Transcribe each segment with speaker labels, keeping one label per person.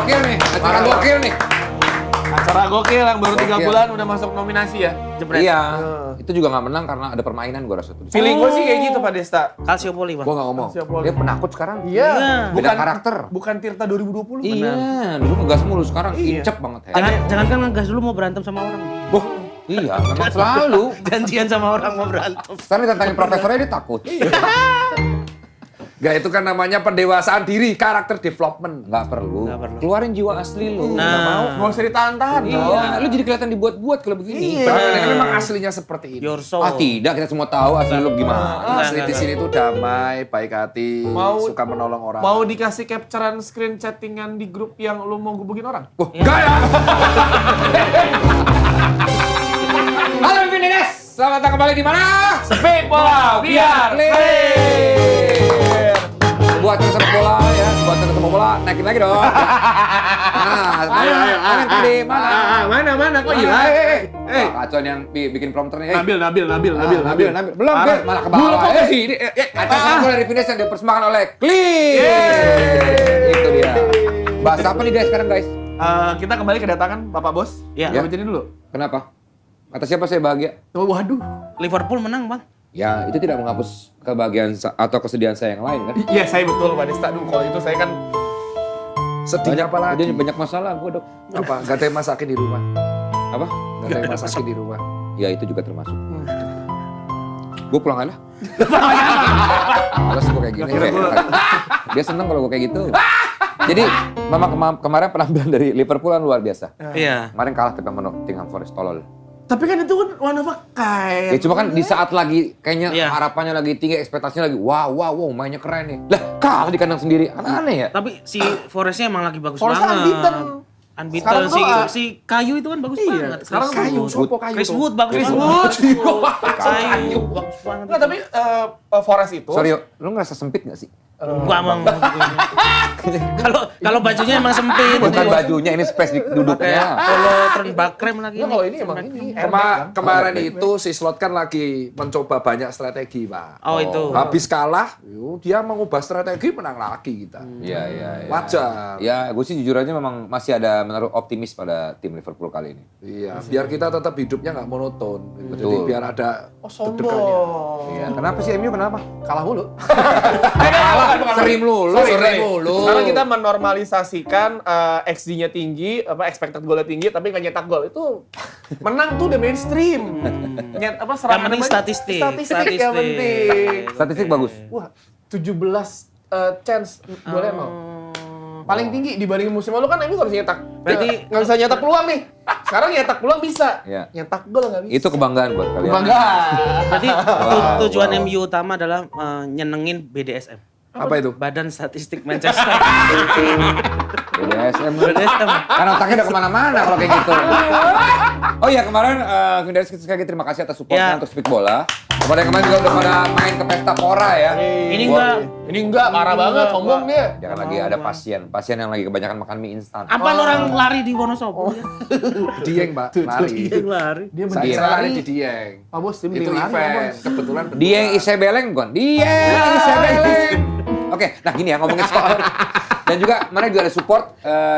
Speaker 1: gokil nih. Acara gokil nih.
Speaker 2: Acara gokil yang baru 3
Speaker 1: Gokil.
Speaker 2: bulan udah masuk nominasi ya.
Speaker 3: Jebret.
Speaker 1: Iya. Itu juga nggak menang karena ada permainan gua rasa tuh.
Speaker 2: Feeling gue sih kayak gitu Pak Desta.
Speaker 3: Calciopoli, Bang.
Speaker 1: Gua nggak ngomong.
Speaker 2: Siap, Pol.
Speaker 1: Dia penakut sekarang.
Speaker 2: Iya.
Speaker 1: Beda karakter.
Speaker 2: Bukan Tirta 2020.
Speaker 1: Iya, dulu ngegas mulu, sekarang
Speaker 2: Iya.
Speaker 1: incep banget.
Speaker 3: Jangan kan ngegas dulu mau berantem sama orang.
Speaker 1: Boh, iya, memang selalu.
Speaker 3: Janjian sama orang mau berantem.
Speaker 1: Sekarang ditantangin profesornya dia takut.
Speaker 4: Gak, itu kan namanya pendewasaan diri, karakter development.
Speaker 1: Nggak perlu.
Speaker 3: Nggak perlu.
Speaker 1: Keluarin jiwa asli lu.
Speaker 3: Nah.
Speaker 2: Gak usah ditahan-tahan.
Speaker 1: Iya, lu jadi kelihatan dibuat-buat kalau begini.
Speaker 4: Karena kan memang aslinya seperti ini.
Speaker 3: Your soul.
Speaker 1: Ah tidak, kita semua tahu asli lu gimana.
Speaker 4: Asli di sini tuh damai, baik hati, suka menolong orang.
Speaker 2: Mau dikasih capturean screen chattingan di grup yang lu mau gebukin orang?
Speaker 4: Enggak ya?
Speaker 1: Halo Infinitas, selamat datang kembali di mana?
Speaker 2: Speak bola biar
Speaker 1: clear. Buat yang sepak bola ya, buat yang sepak bola naikin lagi dong. Mana yang tadi? Mana?
Speaker 2: Mana kok hilang?
Speaker 1: Kacauan yang bikin prompternya.
Speaker 2: Nabil.
Speaker 1: Belum, Bil. Malah ke bawah. Acara sepak bola dari Infinitas yang dipersembahkan oleh Clear. Itu dia. Bahas apa nih guys sekarang guys?
Speaker 2: Kita kembali kedatangan Bapak Bos.
Speaker 3: Iya.
Speaker 2: Kita bacain dulu.
Speaker 1: Kenapa? Kata siapa saya bahagia?
Speaker 2: Oh, waduh.
Speaker 3: Liverpool menang, Bang.
Speaker 1: Ya, itu tidak menghapus kebahagiaan atau kesedihan saya yang lain kan?
Speaker 2: Iya, saya betul Pak Desta. Duh, kalau itu saya kan
Speaker 4: Sedihnya apa lagi?
Speaker 1: Banyak masalah gue, Dok.
Speaker 4: Apa? Gak ada yang masakin di rumah?
Speaker 1: Apa?
Speaker 4: Gak ada yang masakin di rumah?
Speaker 1: Ya, itu juga termasuk. Gue pulang aja lah. Males gue kayak gini. Dia seneng kalau gue kayak gitu. Jadi, memang kemarin penampilan dari Liverpool kan luar biasa.
Speaker 3: Iya.
Speaker 1: Kemarin kalah tapi sama Nottingham Forest tolol.
Speaker 2: tapi kan itu kan one of a kind.
Speaker 1: Ya cuma kan di saat lagi kayaknya
Speaker 3: Iya.
Speaker 1: harapannya lagi tinggi, ekspektasinya lagi wow mainnya keren nih. Lah kalah di kandang sendiri, aneh ya.
Speaker 3: Tapi si Forestnya emang lagi bagus
Speaker 2: Forest
Speaker 3: banget.
Speaker 2: unbeaten.
Speaker 3: Unbeaten
Speaker 2: Sekarang
Speaker 3: si
Speaker 2: tuh,
Speaker 3: si Kayu itu kan bagus banget.
Speaker 2: sekarang
Speaker 3: Chris
Speaker 2: Kayu,
Speaker 3: Wood.
Speaker 2: sopo Kayu
Speaker 3: Chris
Speaker 2: tuh?
Speaker 3: Wood bagus
Speaker 2: Chris
Speaker 3: banget.
Speaker 2: Wood.
Speaker 3: Kayu bagus banget.
Speaker 2: Nah, tapi Forest itu
Speaker 1: Sorry yo, lu ngerasa sempit gak sih?
Speaker 3: Gua emang kalau bajunya emang sempit.
Speaker 1: Bukan bajunya, ini space di duduknya.
Speaker 3: Kalau turn back cream lagi.
Speaker 2: Nah, kalau ini emang ini
Speaker 4: Kemarin itu si Slot kan lagi mencoba banyak strategi, Pak.
Speaker 3: Oh itu.
Speaker 4: Habis kalah, dia mengubah strategi menang lagi kita.
Speaker 1: Iya.
Speaker 4: Wajar.
Speaker 1: Ya, gue sih jujur aja memang masih ada menaruh optimis pada tim Liverpool kali ini.
Speaker 4: Iya, biar kita tetap hidupnya nggak monoton. Gitu. Jadi
Speaker 1: Betul.
Speaker 4: biar ada deg-degannya.
Speaker 2: sombong.
Speaker 1: Iya. Kenapa sih MU kenapa?
Speaker 2: Kalah mulu.
Speaker 1: Seri mulu.
Speaker 2: Sekarang kita menormalisasikan XG-nya tinggi, expected goal-nya tinggi, tapi nggak nyetak gol. Itu menang tuh udah mainstream.
Speaker 3: Yang penting statistik.
Speaker 2: Statistik yang penting.
Speaker 1: Statistik bagus.
Speaker 2: Wah, 17 chance boleh nol. Paling tinggi dibanding musim lalu kan MU nggak bisa nyetak.
Speaker 3: Berarti
Speaker 2: Nggak bisa nyetak peluang nih. Sekarang nyetak peluang bisa.
Speaker 1: Iya.
Speaker 2: Nyetak gol nggak bisa.
Speaker 1: Itu kebanggaan buat kalian.
Speaker 2: Kebanggaan.
Speaker 3: berarti tujuan MU utama adalah nyenengin BDSM.
Speaker 4: Apa itu?
Speaker 3: Badan Statistik Manchester.
Speaker 1: BDSM.
Speaker 3: BDSM.
Speaker 1: Kan otaknya udah kemana-mana kalau kayak gitu. Oh iya, kemarin Vindaris sekali lagi terima kasih atas supportnya
Speaker 3: Ya.
Speaker 1: untuk Speak Bola. Kepada yang kemarin juga udah pada main ke pesta pora ya.
Speaker 3: Ini
Speaker 2: Ini enggak parah banget, sombong dia.
Speaker 1: Jangan lagi ada pasien yang lagi kebanyakan makan mie instan.
Speaker 3: apa orang lari di Wonosobo?
Speaker 4: Dieng, Pak. Lari.
Speaker 3: Lari.
Speaker 2: Dia
Speaker 4: Saya
Speaker 2: mending
Speaker 4: lari
Speaker 2: lari.
Speaker 4: di Dieng.
Speaker 2: Pak Bos, dia
Speaker 4: Itu
Speaker 2: mending lari, Pak
Speaker 4: event.
Speaker 2: Bos.
Speaker 4: Kebetulan
Speaker 1: Dia yang isi beleng bukan? Dia yang isi beleng. Oke, nah gini ya ngomongin soal. Dan juga mana juga ada support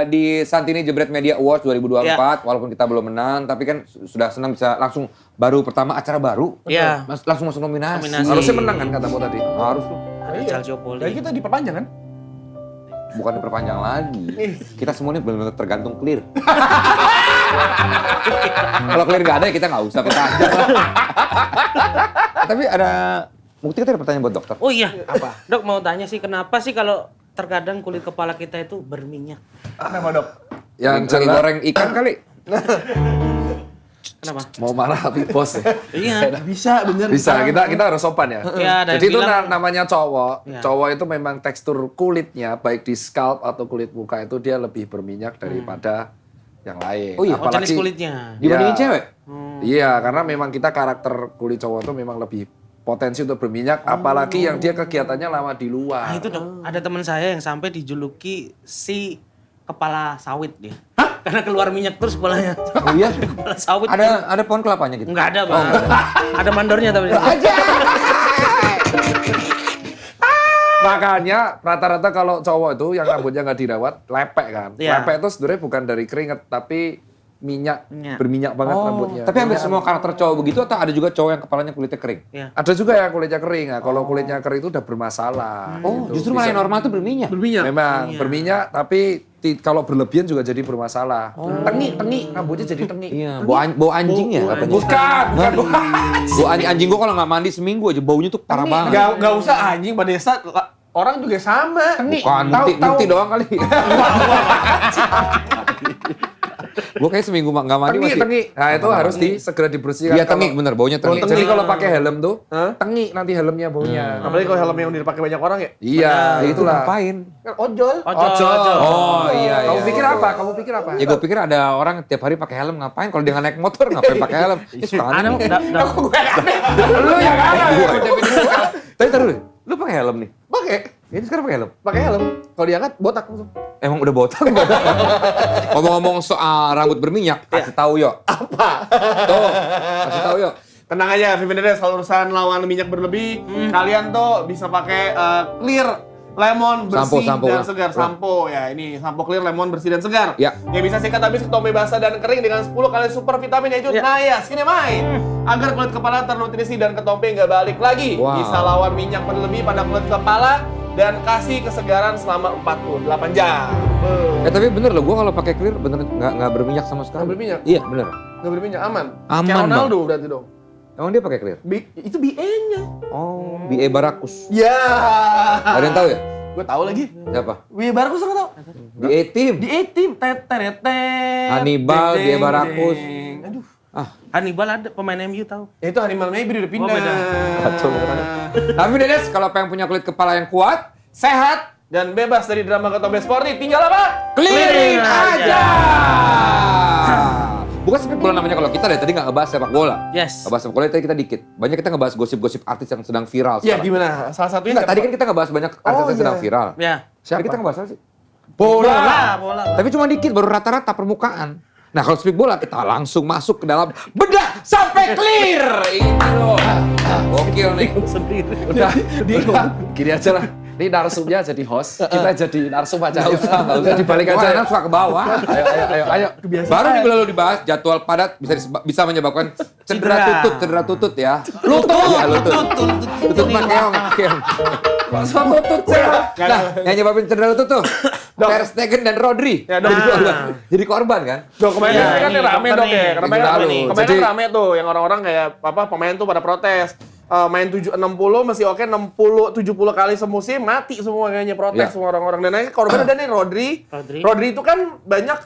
Speaker 1: di Santini Jebret Media Awards 2024. Walaupun kita belum menang, tapi kan sudah senang bisa langsung baru pertama acara baru.
Speaker 3: Iya.
Speaker 1: Langsung masuk nominasi.
Speaker 4: harusnya menang kan katamu tadi.
Speaker 1: Harus tuh.
Speaker 3: Ada
Speaker 2: Iya.
Speaker 3: Calciopoli.
Speaker 2: Jadi kita diperpanjang kan?
Speaker 1: Bukan diperpanjang lagi. Kita semua ini benar-benar tergantung Clear. Kalau Clear nggak ada ya kita nggak usah perpanjang. Tapi ada bukti kita ada pertanyaan buat dokter.
Speaker 3: Oh iya.
Speaker 2: Apa?
Speaker 3: Dok mau tanya sih kenapa sih kalau terkadang kulit kepala kita itu berminyak?
Speaker 2: Kenapa, Dok?
Speaker 4: Yang
Speaker 1: Lagi
Speaker 4: jelas
Speaker 1: goreng ikan kali.
Speaker 3: Kenapa?
Speaker 4: mau marah tapi bos ya.
Speaker 3: Iya.
Speaker 2: Bisa, bener.
Speaker 4: Bisa, kita harus sopan ya.
Speaker 3: Iya, ada
Speaker 4: Jadi
Speaker 3: yang
Speaker 4: itu
Speaker 3: bilang-
Speaker 4: namanya cowok.
Speaker 3: Iya.
Speaker 4: Cowok itu memang tekstur kulitnya baik di scalp atau kulit muka itu dia lebih berminyak daripada yang lain.
Speaker 1: Oh iya?
Speaker 3: Oh, jenis kulitnya.
Speaker 1: Dibandingin
Speaker 4: Iya.
Speaker 1: cewek?
Speaker 4: Iya, karena memang kita karakter kulit cowok itu memang lebih potensi untuk berminyak, apalagi yang dia kegiatannya lama di luar.
Speaker 3: Nah itu dok, ada teman saya yang sampai dijuluki si kepala sawit dia. Karena keluar minyak terus kepalanya.
Speaker 1: Oh iya?
Speaker 3: Kepala sawit.
Speaker 1: Ada pohon kelapanya gitu?
Speaker 3: Enggak ada bang. Ada mandornya tapi.
Speaker 4: Makanya rata-rata kalau cowok itu yang rambutnya nggak dirawat, lepek kan.
Speaker 3: Iya.
Speaker 4: Lepek itu sebenarnya bukan dari keringat, tapi minyak, berminyak banget rambutnya.
Speaker 1: Tapi hampir semua karakter cowok begitu atau ada juga cowok yang kepalanya kulitnya kering?
Speaker 3: Iya.
Speaker 4: Ada juga ya kulitnya kering. Nah, kalau kulitnya kering itu udah bermasalah.
Speaker 1: Oh,
Speaker 4: gitu.
Speaker 1: justru malah yang normal tuh berminyak.
Speaker 4: Memang berminyak, tapi kalau berlebihan juga jadi bermasalah. Tengi, rambutnya jadi tengi.
Speaker 1: Iya, bau anjing ya katanya.
Speaker 4: Bukan bau
Speaker 1: Bau anjing gua kalau nggak mandi seminggu aja baunya tuh parah banget.
Speaker 2: Gak usah anjing, Pak Desa. Orang juga sama.
Speaker 1: Bukan, munti doang kali. Gua kayak seminggu nggak mandi masih.
Speaker 4: tengi. Nah, itu harus segera dibersihkan.
Speaker 1: Iya tengi, bener, baunya tengi.
Speaker 4: Jadi kalau pakai helm tuh, tengi nanti helmnya baunya.
Speaker 2: Apalagi kalau helm yang dipakai banyak orang ya.
Speaker 4: Iya,
Speaker 1: Itu
Speaker 4: itulah.
Speaker 1: ngapain?
Speaker 2: Kan ojol.
Speaker 1: Oh iya.
Speaker 4: Kamu pikir apa? Kamu pikir apa?
Speaker 1: Ya gue pikir ada orang tiap hari pakai helm ngapain? Kalau dia nggak naik motor ngapain pakai helm? Ya suka aneh.
Speaker 4: Lu yang aneh.
Speaker 1: Tapi taruh deh, lu pakai helm nih?
Speaker 2: Pakai.
Speaker 1: Ini sekarang pakai helm?
Speaker 2: Pakai helm. Kalau diangkat botak langsung.
Speaker 1: Emang udah botak? Ngomong-ngomong soal rambut berminyak, kasih tahu yuk.
Speaker 2: Apa?
Speaker 1: Tuh, kasih tahu yuk.
Speaker 2: Tenang aja, Vivinedes, kalau urusan lawan minyak berlebih, kalian tuh bisa pakai clear lemon bersih
Speaker 1: Sampo,
Speaker 2: dan segar. Sampo ya, ini sampo clear lemon bersih dan segar.
Speaker 1: Ya.
Speaker 2: Yang bisa sikat habis ketombe basah dan kering dengan 10 kali super vitamin yaitu Naya Skinemaid. Agar kulit kepala ternutrisi dan ketombe nggak balik lagi.
Speaker 1: Wow.
Speaker 2: Bisa lawan minyak berlebih pada kulit kepala dan kasih kesegaran selama 48 jam.
Speaker 1: Tapi bener loh, gue kalau pakai clear bener nggak berminyak sama sekali.
Speaker 2: Nggak berminyak?
Speaker 1: Iya bener.
Speaker 2: Nggak berminyak, aman.
Speaker 1: Aman,
Speaker 2: Kayak Ronaldo
Speaker 1: Bang.
Speaker 2: berarti dong.
Speaker 1: Emang dia pakai clear?
Speaker 2: Itu BE-nya.
Speaker 1: Oh, BA Barakus.
Speaker 2: Ya.
Speaker 1: Ada yang tahu ya?
Speaker 2: Gue tahu lagi.
Speaker 1: Siapa?
Speaker 2: BE Barakus nggak tahu.
Speaker 1: BA Team.
Speaker 2: Di A-Team, tetet.
Speaker 1: Hannibal, BA Barakus.
Speaker 2: Aduh.
Speaker 3: Hannibal ada pemain MU tahu.
Speaker 2: Ya itu Hannibal maybe udah pindah.
Speaker 3: beda.
Speaker 1: Kacau banget. Tapi Dedes, kalau pengen punya kulit kepala yang kuat,
Speaker 2: Sehat dan bebas dari drama ketombe sporty, tinggal apa?
Speaker 1: clearing aja. Bukan sepak bola namanya kalau kita dari tadi nggak ngebahas sepak bola.
Speaker 3: Yes.
Speaker 1: Ngebahas sepak bola tadi kita dikit. Banyak kita ngebahas gosip-gosip artis yang sedang viral
Speaker 2: Ya
Speaker 1: sekarang.
Speaker 2: gimana? Salah satunya
Speaker 1: Enggak, tadi kan kita ngebahas banyak artis yang sedang viral.
Speaker 3: Ya.
Speaker 1: Siapa? Kita ngebahas apa sih?
Speaker 3: Bola.
Speaker 1: Tapi cuma dikit, baru rata-rata permukaan. Nah kalau speak bola kita langsung masuk ke dalam bedah sampai clear. Ini loh. Gokil nih.
Speaker 4: Udah, gini aja lah. Ini narsumnya jadi host, kita jadi narsum aja.
Speaker 1: Nggak usah.
Speaker 4: Udah dibalik aja.
Speaker 1: Karena suka ke bawah.
Speaker 4: Ayo.
Speaker 1: Baru minggu lalu dibahas jadwal padat bisa menyebabkan cedera tutut ya. Lutut. Lutut mah keong.
Speaker 4: Langsung tutut saya.
Speaker 1: Nah, yang nyebabin cedera lutut tuh Ter Stegen dan Rodri.
Speaker 2: Ya, dok.
Speaker 1: Jadi korban kan?
Speaker 2: Dok, kemarin
Speaker 3: Ya,
Speaker 2: kan
Speaker 3: ini
Speaker 2: rame
Speaker 3: dokter
Speaker 2: dok
Speaker 3: nih.
Speaker 2: ya.
Speaker 1: Minggu
Speaker 2: Kemarin
Speaker 1: lalu.
Speaker 2: kan
Speaker 1: Jadi-
Speaker 2: rame tuh yang orang-orang kayak pemain tuh pada protes. Main 60 masih oke, 70 kali semusim mati semua kayaknya, protes
Speaker 1: Ya.
Speaker 2: semua orang-orang. Dan akhirnya korban ada nih Rodri.
Speaker 3: Rodri
Speaker 2: itu kan banyak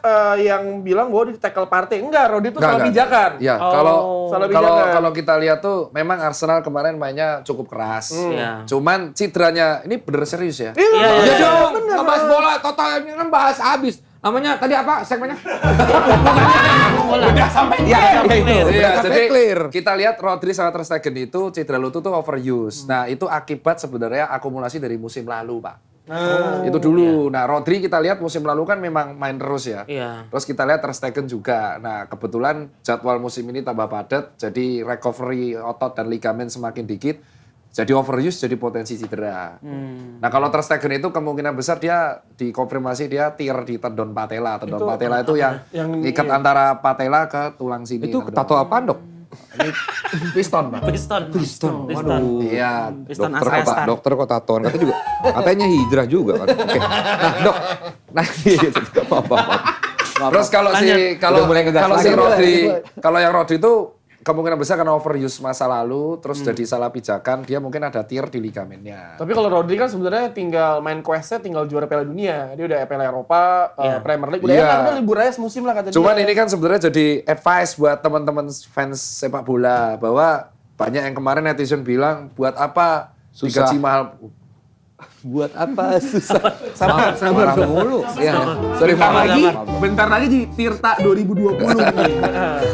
Speaker 2: yang bilang bahwa di tackle partai. Enggak, Rodri itu salah pijakan.
Speaker 4: Ya,
Speaker 3: Oh.
Speaker 2: Salah pijakan.
Speaker 4: kalau kita lihat tuh memang Arsenal kemarin mainnya cukup keras.
Speaker 3: Iya.
Speaker 4: Cuman citranya ini bener serius ya.
Speaker 3: Iya,
Speaker 1: Ya dong, ngebahas bola total ini kan bahas habis. Namanya tadi apa segmennya?
Speaker 3: Udah
Speaker 2: sampai
Speaker 1: Iya, itu.
Speaker 4: Iya,
Speaker 1: Udah sampai
Speaker 4: jadi
Speaker 1: clear.
Speaker 4: kita lihat Rodri sama Ter Stegen itu cedera lutut tuh overuse. Nah, itu akibat sebenarnya akumulasi dari musim lalu, Pak. Itu dulu. Nah, Rodri kita lihat musim lalu kan memang main terus ya.
Speaker 3: Iya.
Speaker 4: Terus kita lihat Ter Stegen juga. Nah, kebetulan jadwal musim ini tambah padat, jadi recovery otot dan ligamen semakin dikit. Jadi overuse, jadi potensi cedera. Nah, kalau Ter Stegen itu kemungkinan besar dia dikonfirmasi dia tear di tendon patella. Tendon patella itu yang ikat antara patella ke tulang sini.
Speaker 1: Itu
Speaker 4: tendon.
Speaker 1: tato apaan, Dok?
Speaker 4: Ini piston, Pak.
Speaker 3: Piston.
Speaker 4: Iya.
Speaker 3: Piston
Speaker 1: Dokter
Speaker 3: Asrestan.
Speaker 1: dokter kok tatoan katanya juga. Katanya hijrah juga kan. Oke. Nah, Dok. Nah, gitu. Apa.
Speaker 4: Terus kalau
Speaker 1: Udah mulai ngegas lagi.
Speaker 4: kalau yang Rodri itu kemungkinan besar karena overuse masa lalu, terus jadi salah pijakan, dia mungkin ada tear di ligamennya.
Speaker 2: Tapi kalau Rodri kan sebenarnya tinggal main quest-nya tinggal juara Piala Dunia. Dia udah Piala Eropa, Premier League. Udah
Speaker 4: Iya.
Speaker 2: enak, udah libur aja semusim lah kata
Speaker 4: Cuman
Speaker 2: dia.
Speaker 4: ini kan sebenarnya jadi advice buat teman-teman fans sepak bola bahwa banyak yang kemarin netizen bilang buat apa
Speaker 1: Susah.
Speaker 4: digaji mahal.
Speaker 1: Buat apa susah?
Speaker 2: Sabar.
Speaker 1: Marah mulu. Iya. Sorry,
Speaker 2: Bentar
Speaker 1: Pak.
Speaker 2: lagi, bentar lagi di Tirta 2020 nih.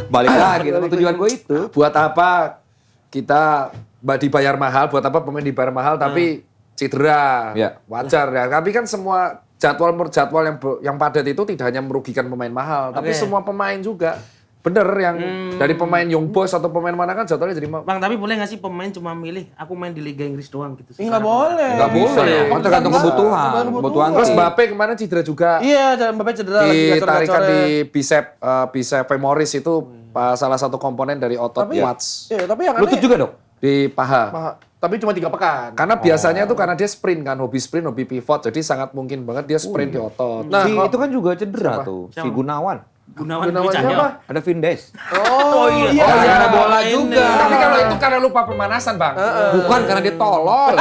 Speaker 1: Balik lagi, tapi tujuan gue itu.
Speaker 4: Buat apa kita dibayar mahal, buat apa pemain dibayar mahal tapi cedera.
Speaker 1: Ya.
Speaker 4: Wajar ya. Tapi kan semua jadwal yang padat itu tidak hanya merugikan pemain mahal, tapi
Speaker 3: Oke.
Speaker 4: semua pemain juga. Bener yang dari pemain Young Boys atau pemain mana kan jadwalnya jadi
Speaker 3: Bang, tapi boleh nggak sih pemain cuma milih aku main di Liga Inggris doang gitu?
Speaker 2: Nggak boleh.
Speaker 1: Nggak boleh.
Speaker 3: ya.
Speaker 1: Kan tergantung kebutuhan. Kebutuhan
Speaker 4: terus
Speaker 1: tim.
Speaker 4: Mbappe kemarin cedera juga.
Speaker 2: Iya, Mbappe cedera lagi
Speaker 4: Ditarikan
Speaker 2: gacor-gacornya.
Speaker 4: di bicep femoris itu salah satu komponen dari otot quads
Speaker 2: Iya, tapi yang
Speaker 1: Lutut
Speaker 2: aneh
Speaker 1: juga dok?
Speaker 4: di paha.
Speaker 2: tapi cuma 3 pekan.
Speaker 4: Karena biasanya tuh karena dia sprint kan, hobi sprint, hobi pivot, jadi sangat mungkin banget dia sprint di otot.
Speaker 2: Nah,
Speaker 1: Itu kan juga cedera tuh, si Gunawan.
Speaker 3: Gunawan
Speaker 2: Gunawan
Speaker 3: Dwi Cahyo.
Speaker 2: siapa?
Speaker 1: Ada Vindes.
Speaker 2: Oh iya.
Speaker 1: Oh, ada bola
Speaker 3: Ini.
Speaker 1: juga.
Speaker 4: Tapi kalau itu karena lupa pemanasan, Bang.
Speaker 1: Bukan karena dia tolol.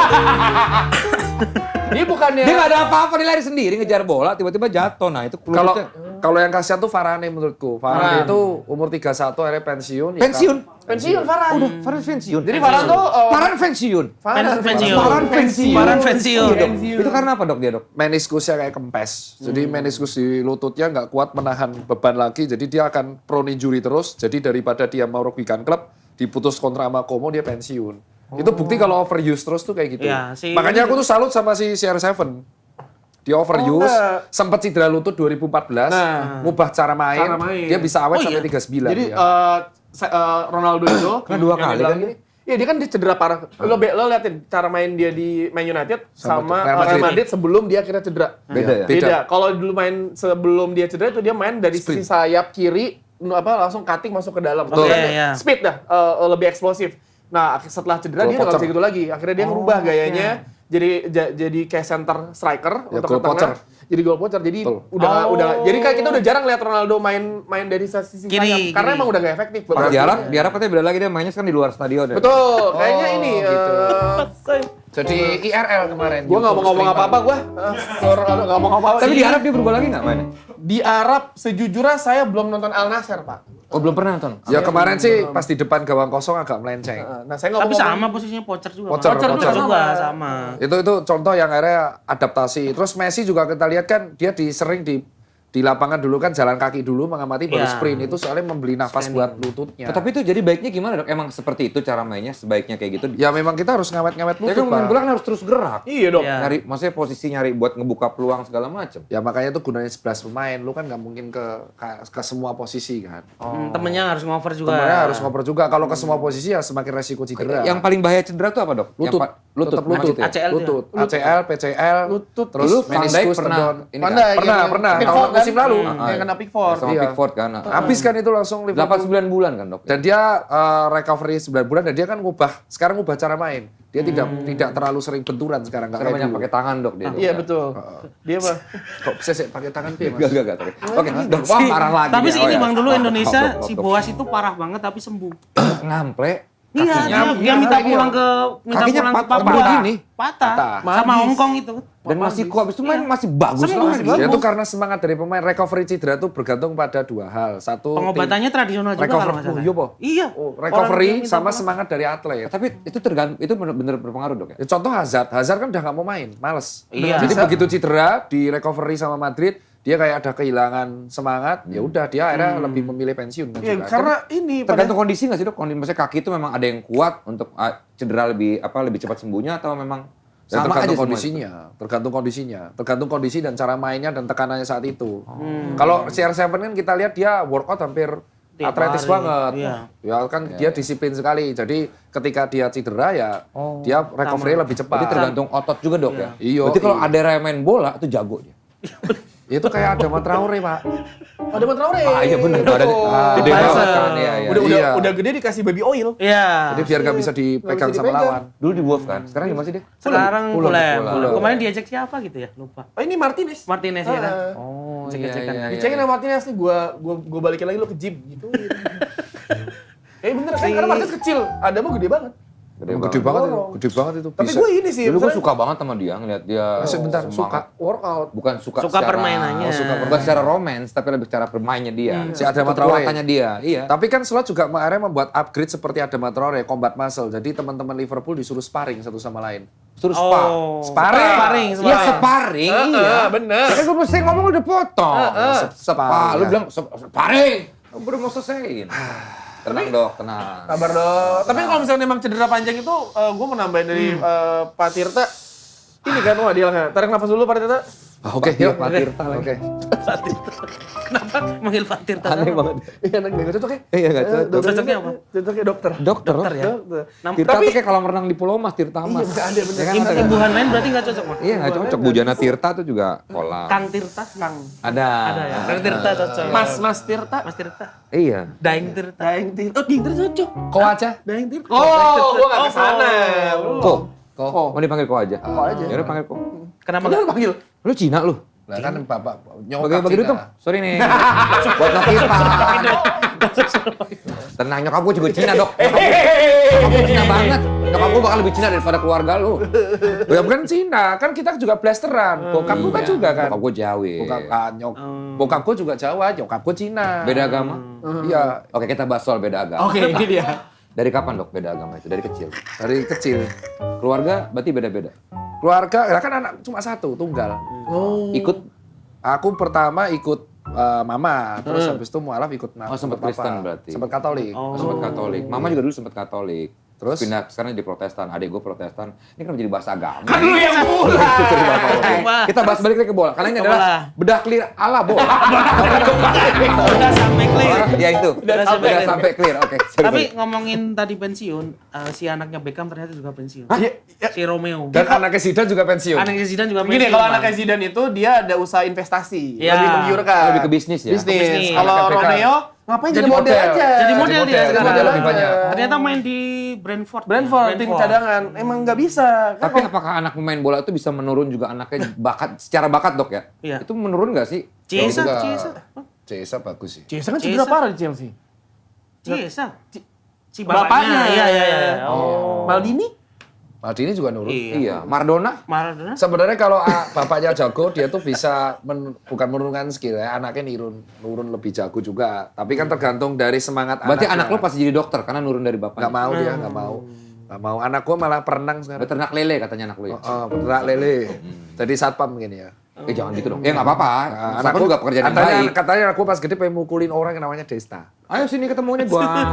Speaker 2: Dia bukannya
Speaker 1: Dia nggak ada apa-apa, dia lari sendiri ngejar bola, tiba-tiba jatuh. Nah itu
Speaker 4: Kalau
Speaker 1: lututnya.
Speaker 4: kalau yang kasihan tuh Varane menurutku. Varane itu umur 31 akhirnya pensiun. ya
Speaker 1: Pensiun.
Speaker 2: pensiun Farhan.
Speaker 1: Udah, Farhan pensiun.
Speaker 2: Jadi Farhan tuh
Speaker 1: Farhan pensiun.
Speaker 3: Pensiun.
Speaker 1: Farhan pensiun.
Speaker 3: Farhan pensiun.
Speaker 1: Iya, Dok. Itu karena apa dok dia dok?
Speaker 4: Meniskusnya kayak kempes. Jadi meniskus di lututnya nggak kuat menahan beban lagi. Jadi dia akan prone injury terus. Jadi daripada dia mau rugikan klub, diputus kontrak sama Como, dia pensiun. Itu bukti kalau overuse terus tuh kayak gitu.
Speaker 3: Iya, si-
Speaker 4: Makanya aku tuh salut sama si CR7. Dia overuse,
Speaker 2: enggak.
Speaker 4: sempat cedera lutut 2014, ngubah cara main,
Speaker 2: Cara main.
Speaker 4: dia bisa awet
Speaker 3: Oh,
Speaker 4: sampai
Speaker 3: iya.
Speaker 4: 39.
Speaker 2: Jadi
Speaker 4: dia.
Speaker 2: Ronaldo itu
Speaker 1: Kena 2
Speaker 2: yang
Speaker 1: kali
Speaker 2: bilang
Speaker 1: kan
Speaker 2: gini, iya dia kan dia cedera parah. Lo liatin cara main dia di Man United sama
Speaker 4: Real
Speaker 2: Real
Speaker 4: Madrid.
Speaker 2: Madrid sebelum dia akhirnya cedera.
Speaker 1: Beda ya?
Speaker 2: Beda. Kalau dulu main sebelum dia cedera itu dia main dari sisi sayap kiri langsung cutting masuk ke dalam.
Speaker 4: Betul.
Speaker 2: Maksudnya
Speaker 3: Iya, iya.
Speaker 2: speed dah, lebih eksplosif. Nah, setelah cedera dia nggak
Speaker 4: Goal
Speaker 2: bisa gitu lagi. Akhirnya dia ngerubah gayanya jadi kayak center striker
Speaker 4: Ya,
Speaker 2: untuk
Speaker 4: goal
Speaker 2: ke tengah.
Speaker 4: poacher.
Speaker 2: Jadi goal poacher. Jadi
Speaker 4: Betul.
Speaker 2: udah jadi kayak kita udah jarang lihat Ronaldo main dari sisi
Speaker 3: Kiri,
Speaker 2: sayap karena
Speaker 3: kiri.
Speaker 2: emang udah gak efektif.
Speaker 1: Pas di Arab katanya beda lagi dia mainnya kan di luar stadion. Ya.
Speaker 2: Betul, kayaknya ini
Speaker 4: gitu. Jadi IRL kemarin.
Speaker 2: gue nggak mau ngomong apa-apa gue. Nggak mau ngomong apa-apa.
Speaker 1: Tapi di Arab dia berubah lagi nggak mainnya?
Speaker 2: Di Arab sejujurnya saya belum nonton Al Nassr Pak.
Speaker 1: Oh belum pernah nonton.
Speaker 4: Ya kemarin sih pas di depan gawang kosong agak melenceng.
Speaker 2: Nah saya nggak
Speaker 3: Tapi
Speaker 2: mau
Speaker 3: sama posisinya Pocher juga.
Speaker 4: Pocher,
Speaker 3: Bang.
Speaker 4: Pocher.
Speaker 3: juga sama.
Speaker 4: Itu contoh yang akhirnya adaptasi. Terus Messi juga kita lihat kan dia sering di lapangan dulu kan jalan kaki dulu mengamati baru
Speaker 3: Iya.
Speaker 4: sprint. Itu soalnya membeli nafas buat lututnya.
Speaker 1: Tapi itu jadi baiknya gimana dok? Emang seperti itu cara mainnya sebaiknya kayak gitu?
Speaker 4: Ya memang kita harus ngawet-ngawet
Speaker 1: Tapi
Speaker 4: lutut,
Speaker 1: kan main
Speaker 4: Pak.
Speaker 1: bola kan harus terus gerak.
Speaker 2: Iya dong.
Speaker 3: Iya.
Speaker 1: Nyari, maksudnya posisi nyari buat ngebuka peluang segala macam.
Speaker 4: Ya makanya itu gunanya 11 pemain. Lu kan nggak mungkin ke semua posisi kan.
Speaker 3: Temennya harus ngover juga.
Speaker 4: Temennya harus ngoper juga. Kalau ke semua posisi ya semakin resiko cedera.
Speaker 1: Yang paling bahaya cedera tuh apa dok?
Speaker 4: lutut,
Speaker 1: Lutut.
Speaker 4: tetap lutut,
Speaker 1: Macet ya?
Speaker 3: ACL
Speaker 4: lutut, ACL, PCL,
Speaker 2: Lutut.
Speaker 4: terus
Speaker 1: Dulu Van Dijk
Speaker 4: meniskus
Speaker 1: pernah
Speaker 4: tendon.
Speaker 1: ini
Speaker 2: Pandai,
Speaker 1: kan?
Speaker 4: Pernah,
Speaker 2: Pickford
Speaker 4: tahun musim
Speaker 2: kan?
Speaker 4: lalu.
Speaker 2: Yang kena Pickford.
Speaker 1: Sama
Speaker 4: Iya.
Speaker 1: Pickford kan.
Speaker 4: Habis kan itu langsung Liverpool.
Speaker 1: 8-9 bulan kan dok?
Speaker 4: Dan dia recovery 9 bulan dan dia kan sekarang ngubah cara main. Dia tidak terlalu sering benturan sekarang nggak
Speaker 1: Sekarang
Speaker 4: kayak
Speaker 1: banyak
Speaker 4: dulu.
Speaker 1: pakai tangan dok dia. Dok.
Speaker 2: Iya betul. Dia apa?
Speaker 4: Kok bisa sih pakai tangan Pi, Mas?
Speaker 1: Gak. Oke, dok, wah marah lagi.
Speaker 3: Tapi
Speaker 1: dia.
Speaker 3: sih
Speaker 1: Oh,
Speaker 3: ini
Speaker 1: ya.
Speaker 3: Bang dulu
Speaker 1: Maaf,
Speaker 3: Indonesia
Speaker 1: maaf,
Speaker 3: si
Speaker 1: dok.
Speaker 3: Boas itu parah banget tapi sembuh.
Speaker 1: Ngample.
Speaker 3: Iya, dia minta pulang ke
Speaker 1: Kakinya
Speaker 3: ke
Speaker 1: patah
Speaker 3: Papua.
Speaker 1: begini.
Speaker 3: Patah.
Speaker 2: Magis.
Speaker 3: Sama Hongkong itu.
Speaker 1: Dan masih kuat, habis itu main masih bagus
Speaker 3: Sembuh,
Speaker 1: lah.
Speaker 3: masih
Speaker 4: Ya itu karena semangat dari pemain. Recovery cedera itu bergantung pada 2 hal. Satu,
Speaker 3: Pengobatannya tradisional juga
Speaker 4: recover.
Speaker 3: kalau nggak salah.
Speaker 4: Oh, iya, Po.
Speaker 3: Iya.
Speaker 4: recovery
Speaker 3: Orang dia minta
Speaker 4: sama
Speaker 3: pulang.
Speaker 4: semangat dari atlet.
Speaker 1: Tapi itu tergantung, itu benar-benar berpengaruh dok ya?
Speaker 4: Ya, contoh Hazard kan udah nggak mau main, males.
Speaker 3: Iya.
Speaker 4: Jadi
Speaker 3: Bisa.
Speaker 4: begitu cedera di recovery sama Madrid, dia kayak ada kehilangan semangat. Ya udah dia akhirnya lebih memilih pensiun. Kan
Speaker 2: Iya,
Speaker 4: juga.
Speaker 2: karena ini
Speaker 1: Tergantung kondisi nggak sih dok? Maksudnya kaki itu memang ada yang kuat untuk cedera lebih cepat sembuhnya atau memang
Speaker 4: Ya,
Speaker 1: sama aja
Speaker 4: tergantung
Speaker 1: semua?
Speaker 4: kondisinya, tergantung kondisi dan cara mainnya dan tekanannya saat itu. Kalau CR7 kan kita lihat dia workout hampir
Speaker 3: Tiap
Speaker 4: atletis
Speaker 3: hari,
Speaker 4: banget.
Speaker 3: iya.
Speaker 4: Ya kan dia disiplin sekali. Jadi ketika dia cedera ya dia recovery lebih cepat.
Speaker 1: Berarti tergantung otot juga dok ya?
Speaker 4: Iya.
Speaker 1: Berarti kalau ada yang main bola itu jago dia.
Speaker 4: Itu kayak Adama Traore, Pak.
Speaker 2: ada Traore.
Speaker 1: Iya benar. Ada gede
Speaker 3: Tyson.
Speaker 1: banget kan ya.
Speaker 4: Iya.
Speaker 2: Udah gede dikasih baby oil.
Speaker 3: Iya.
Speaker 4: Jadi biar nggak bisa dipegang sama
Speaker 2: dipegang.
Speaker 4: lawan.
Speaker 1: Dulu di Wolf kan, sekarang di mana sih dia?
Speaker 3: Sekarang
Speaker 4: Fulham.
Speaker 3: Fulham. Kemarin diajak siapa gitu ya? Lupa.
Speaker 2: Oh ini Martinez.
Speaker 3: Martinez ya kan?
Speaker 1: Oh
Speaker 3: Cek-cekan.
Speaker 2: Dicengin sama Martinez nih, gua balikin lagi lo ke gym gitu. Bener kan karena Martinez kecil, ada mah gede banget.
Speaker 4: Gede banget itu.
Speaker 2: Tapi
Speaker 4: Bisa.
Speaker 2: gue ini sih,
Speaker 1: Dulu gue
Speaker 2: misalnya
Speaker 1: suka banget sama dia, ngeliat dia
Speaker 4: Sebentar,
Speaker 1: semangat.
Speaker 2: workout.
Speaker 1: Bukan suka
Speaker 3: Suka
Speaker 1: secara,
Speaker 3: permainannya.
Speaker 1: bukan secara romance, tapi lebih secara bermainnya dia.
Speaker 4: Si Adama Traore.
Speaker 1: Kekuatannya dia, iya.
Speaker 4: Tapi kan Slot juga akhirnya membuat upgrade seperti Adama Traore, combat muscle. Jadi teman-teman Liverpool disuruh sparring satu sama lain.
Speaker 1: Suruh spa.
Speaker 3: Sparring.
Speaker 1: Iya sparring, iya.
Speaker 2: Bener.
Speaker 1: Kan gue mesti ngomong udah potong. Spa, lu
Speaker 4: ya.
Speaker 1: bilang sparring. Baru mau selesaiin. Tenang dok, tenang.
Speaker 2: Kabar dong. Tapi kalau misalnya memang cedera panjang itu, gue mau nambahin dari Pak Tirta. Ini kan, wah dia tarik nafas dulu Pak Tirta.
Speaker 4: Oke, yuk.
Speaker 1: Pak Tirta lagi.
Speaker 4: Oke.
Speaker 3: Kenapa manggil Pak Tirta?
Speaker 1: Aneh banget.
Speaker 2: Iya, nggak cocok ya?
Speaker 1: Iya, nggak cocok.
Speaker 3: Cocoknya apa?
Speaker 2: Cocoknya dokter.
Speaker 1: Dokter
Speaker 3: Dokter ya?
Speaker 2: Dokter.
Speaker 1: Tirta
Speaker 2: Tapi-
Speaker 1: tuh kayak kalau renang di Pulau Mas, Tirta
Speaker 2: Iya,
Speaker 1: Mas.
Speaker 2: nggak ada, bener.
Speaker 1: Ya kan, ada kan?
Speaker 3: Imbuhan lain berarti nggak cocok, Mas?
Speaker 1: Iya, nggak cocok. Bujana Tirta tuh juga kolam.
Speaker 3: Kang Tirta, Kang.
Speaker 1: Ada.
Speaker 3: Ada ya. Kang Tirta cocok.
Speaker 2: Mas Tirta.
Speaker 3: Mas Tirta.
Speaker 1: Iya.
Speaker 3: Daeng Tirta.
Speaker 2: Daeng Tirta. Oh, Daeng Tirta cocok.
Speaker 4: Kok aja?
Speaker 2: Daeng Tirta. Oh, gua nggak kesana.
Speaker 1: Ko. Mau dipanggil Ko aja?
Speaker 2: Ko aja.
Speaker 1: Ya udah panggil Ko.
Speaker 3: Kenapa
Speaker 2: Kenapa
Speaker 3: nggak?
Speaker 2: panggil?
Speaker 1: Lu Cina lu?
Speaker 4: Nah kan bapak nyokap
Speaker 1: Bagi-bagi duit
Speaker 4: Cina.
Speaker 1: dong. Sorry nih. Buat Nokita. Tenang, nyokap gue juga Cina, Dok. Nyokap gue Cina banget. Nyokap gue bakal lebih Cina daripada keluarga lu.
Speaker 4: Ya bukan Cina, kan kita juga blasteran. Bokap gue kan
Speaker 1: Iya.
Speaker 4: juga kan.
Speaker 1: Bokap gue Jawa.
Speaker 4: Bokap gue juga Jawa, nyokap gue Cina.
Speaker 1: Beda agama?
Speaker 4: Iya,
Speaker 1: Oke, kita bahas soal beda agama.
Speaker 2: Oke, ini dia.
Speaker 1: Dari kapan, Dok, beda agama itu? Dari kecil.
Speaker 4: dari kecil.
Speaker 1: Keluarga berarti beda-beda.
Speaker 4: Keluarga, ya kan anak cuma satu, tunggal.
Speaker 1: Ikut
Speaker 4: Aku pertama ikut mama, terus habis itu mualaf ikut
Speaker 1: Oh, sempat
Speaker 4: papa.
Speaker 1: Kristen berarti.
Speaker 4: Sempat Katolik.
Speaker 1: sempat Katolik. Mama juga dulu sempat Katolik.
Speaker 4: Terus?
Speaker 1: Pindah sekarang jadi Protestan. Adik gue Protestan. Ini kan jadi bahasa agama.
Speaker 2: Kan lu yang mulai.
Speaker 1: Kita bahas balik lagi ke bola. Karena ini
Speaker 3: Ke
Speaker 1: adalah
Speaker 3: bola.
Speaker 1: bedah clear ala bola.
Speaker 3: Udah sampai clear.
Speaker 1: Ya itu.
Speaker 3: Udah sampai
Speaker 1: Udah
Speaker 3: clear.
Speaker 1: sampai clear. Oke. sorry,
Speaker 3: Tapi
Speaker 1: sorry.
Speaker 3: ngomongin tadi pensiun, si anaknya Beckham ternyata juga pensiun.
Speaker 2: Iya, iya.
Speaker 3: Si Romeo.
Speaker 4: Dan anaknya Zidane juga pensiun.
Speaker 3: Anaknya Zidane juga pensiun.
Speaker 2: Begini, kalau
Speaker 3: Bang.
Speaker 2: anaknya Zidane itu dia ada usaha investasi,
Speaker 3: Iya.
Speaker 2: lebih menggiurkan.
Speaker 1: Lebih ke bisnis ya?
Speaker 2: Bisnis.
Speaker 3: Bisnis.
Speaker 2: Kalau
Speaker 4: Anaknya Beckham.
Speaker 2: Romeo ngapain jadi
Speaker 4: Jadi
Speaker 2: model
Speaker 4: model.
Speaker 2: aja?
Speaker 3: Jadi model dia
Speaker 4: Jadi
Speaker 3: sekarang.
Speaker 4: model lebih banyak.
Speaker 3: Ternyata main di Brentford.
Speaker 2: Brentford, tim cadangan. Emang nggak bisa. Kan
Speaker 1: Tapi apakah anak pemain bola itu bisa menurun juga anaknya bakat secara bakat, Dok ya?
Speaker 3: Iya.
Speaker 1: Itu menurun nggak sih?
Speaker 3: Chiesa,
Speaker 4: Juga-
Speaker 3: Chiesa.
Speaker 4: Chiesa bagus sih.
Speaker 2: Chiesa kan cedera
Speaker 3: Chiesa.
Speaker 2: parah di Chelsea.
Speaker 3: Chiesa. Si
Speaker 2: Bapaknya.
Speaker 3: bapaknya. Iya, iya, iya.
Speaker 2: Oh. Maldini?
Speaker 4: Maldini juga nurun.
Speaker 1: Iya. Maradona?
Speaker 3: Maradona.
Speaker 4: Sebenarnya kalau bapaknya jago, dia tuh bisa bukan menurunkan skill ya, anaknya nurun lebih jago juga. Tapi kan tergantung dari semangat
Speaker 1: Berarti
Speaker 4: anaknya.
Speaker 1: anak lo pasti jadi dokter karena nurun dari bapaknya.
Speaker 4: Nggak mau dia, nggak mau. Nggak mau. Anak gua malah perenang sekarang.
Speaker 1: Beternak lele katanya anak lo ya.
Speaker 4: Peternak lele. Jadi satpam mungkin ya.
Speaker 1: Jangan gitu dong. Ya nggak apa-apa.
Speaker 4: Nah,
Speaker 1: Anak juga pekerjaan yang baik.
Speaker 4: Katanya aku pas gede pengen mukulin orang yang namanya Desta.
Speaker 1: Ayo sini ketemunya gua.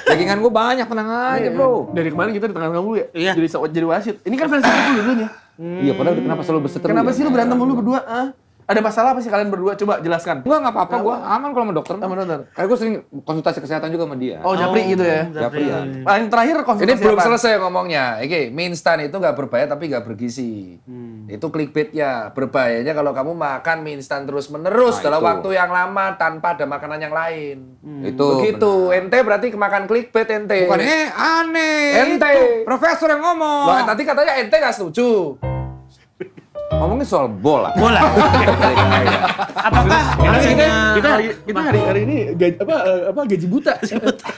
Speaker 1: Backingan gua banyak, tenang aja bro.
Speaker 2: Dari kemarin kita di tengah kamu ya?
Speaker 3: Iya.
Speaker 2: Jadi wasit. Ini kan fans Liverpool dulunya.
Speaker 1: Iya, padahal kenapa selalu berseteru
Speaker 2: Kenapa
Speaker 1: ya?
Speaker 2: sih lu berantem mulu berdua? Ah? Ada masalah apa sih kalian berdua? Coba jelaskan.
Speaker 1: Gua nggak apa-apa, gua aman kalau sama dokter.
Speaker 2: Sama dokter.
Speaker 1: Kayak gua sering konsultasi kesehatan juga sama dia.
Speaker 2: Oh, Japri gitu ya?
Speaker 1: Japri ya.
Speaker 2: Paling terakhir konsultasi
Speaker 4: Ini belum
Speaker 2: apa?
Speaker 4: selesai ngomongnya. Oke, mie instan itu nggak berbahaya tapi nggak bergizi. Itu clickbait-nya. Berbahayanya kalau kamu makan mie instan terus-menerus
Speaker 1: Nah,
Speaker 4: dalam
Speaker 1: itu.
Speaker 4: waktu yang lama tanpa ada makanan yang lain.
Speaker 1: Itu
Speaker 4: Begitu. Ente berarti kemakan clickbait ente.
Speaker 1: Bukan aneh.
Speaker 4: Ente.
Speaker 1: Itu profesor yang ngomong.
Speaker 4: Loh, tadi katanya ente nggak setuju.
Speaker 1: Ngomongin soal bola.
Speaker 3: Bola. Apakah aksinya
Speaker 2: Hari ini gaji buta.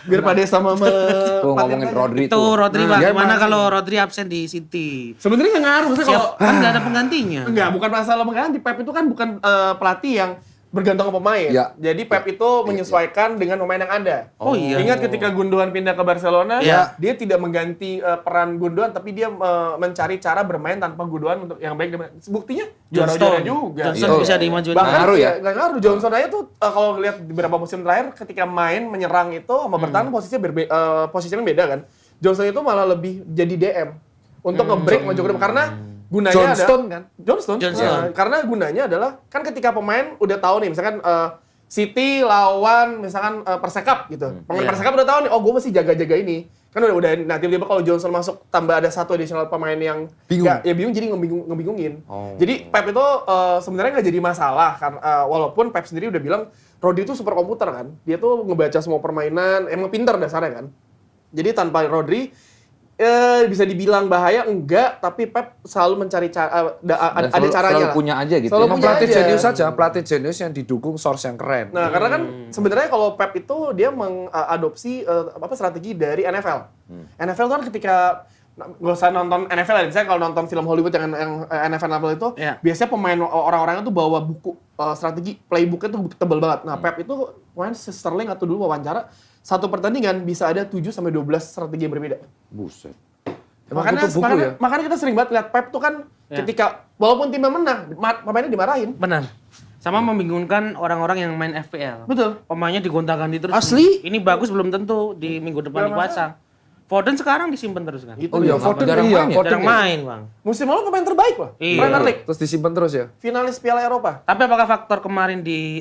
Speaker 2: Biar pada sama
Speaker 1: Tuh ngomongin Rodri
Speaker 3: itu
Speaker 1: tuh.
Speaker 3: Rodri Bang?
Speaker 2: dia
Speaker 3: Gimana
Speaker 2: masih-
Speaker 3: kalau Rodri absen di City?
Speaker 2: Sebenarnya nggak ngaruh maksudnya kalau
Speaker 3: Kan nggak ada penggantinya.
Speaker 2: enggak, bukan masalah mengganti. Pep itu kan bukan pelatih yang bergantung ke pemain.
Speaker 4: Ya.
Speaker 2: Jadi Pep itu menyesuaikan dengan pemain yang ada.
Speaker 3: Oh iya.
Speaker 2: Ingat ketika Gundogan pindah ke Barcelona,
Speaker 3: Ya.
Speaker 2: dia tidak mengganti peran Gundogan, tapi dia mencari cara bermain tanpa Gundogan untuk yang baik. Buktinya juara-juara juga.
Speaker 3: Johnson
Speaker 4: Iya.
Speaker 3: bisa dimajuin.
Speaker 2: Bahkan
Speaker 1: Ngaruh ya?
Speaker 2: nggak ngaruh. Johnson aja tuh kalau lihat di beberapa musim terakhir ketika main menyerang itu sama bertahan posisinya beda kan. Johnson itu malah lebih jadi DM untuk nge-break maju ke depan karena gunanya
Speaker 4: Johnston kan?
Speaker 2: Johnston.
Speaker 3: Johnston.
Speaker 2: Karena gunanya adalah kan ketika pemain udah tahu nih misalkan City lawan misalkan Persekap gitu. Pemain
Speaker 3: Iya.
Speaker 2: Persekap udah tahu nih, oh gue mesti jaga-jaga ini. Kan udah nah tiba-tiba kalau Johnson masuk tambah ada satu additional pemain yang
Speaker 4: Bingung.
Speaker 2: ya bingung jadi ngebingungin.
Speaker 1: Oh.
Speaker 2: Jadi Pep itu sebenarnya nggak jadi masalah kan walaupun Pep sendiri udah bilang Rodri itu super komputer kan. Dia tuh ngebaca semua permainan, emang pintar dasarnya kan. Jadi tanpa Rodri bisa dibilang bahaya enggak, tapi Pep selalu mencari cara ada
Speaker 1: Dan
Speaker 2: caranya
Speaker 1: selalu
Speaker 2: lah.
Speaker 1: punya aja gitu.
Speaker 2: Selalu
Speaker 1: ya.
Speaker 4: Emang
Speaker 2: punya
Speaker 4: pelatih
Speaker 2: aja.
Speaker 4: jenius aja, pelatih jenius yang didukung source yang keren.
Speaker 2: Nah, karena kan sebenarnya kalau Pep itu dia mengadopsi strategi dari NFL. NFL tuh kan ketika nggak usah nonton NFL ya, misalnya kalau nonton film Hollywood yang NFL itu,
Speaker 3: Iya.
Speaker 2: biasanya pemain orang-orangnya tuh bawa buku strategi, playbooknya tuh tebal banget. Nah, Pep itu pemain Sterling atau dulu wawancara, satu pertandingan bisa ada 7-12 strategi yang berbeda.
Speaker 1: Buset.
Speaker 4: Emang
Speaker 2: Makanya,
Speaker 4: butuh buku ya?
Speaker 2: makanya kita sering banget lihat Pep tuh kan ketika walaupun timnya menang, pemainnya dimarahin.
Speaker 3: Benar. Sama membingungkan orang-orang yang main FPL.
Speaker 2: Betul.
Speaker 3: Pemainnya digonta-ganti terus.
Speaker 2: Asli?
Speaker 3: Ini bagus belum tentu di minggu depan
Speaker 2: Gak
Speaker 3: dipasang. Foden sekarang disimpan terus kan.
Speaker 2: Itu
Speaker 4: Oh iya,
Speaker 2: dia.
Speaker 4: Foden
Speaker 1: jarang
Speaker 4: iya,
Speaker 1: main ya?
Speaker 4: Foden
Speaker 3: Jarang
Speaker 4: ya.
Speaker 3: main, Bang.
Speaker 2: Musim lalu pemain terbaik loh.
Speaker 3: Iya.
Speaker 2: Premier League.
Speaker 4: Terus disimpan terus ya.
Speaker 2: Finalis Piala Eropa.
Speaker 3: Tapi apakah faktor kemarin di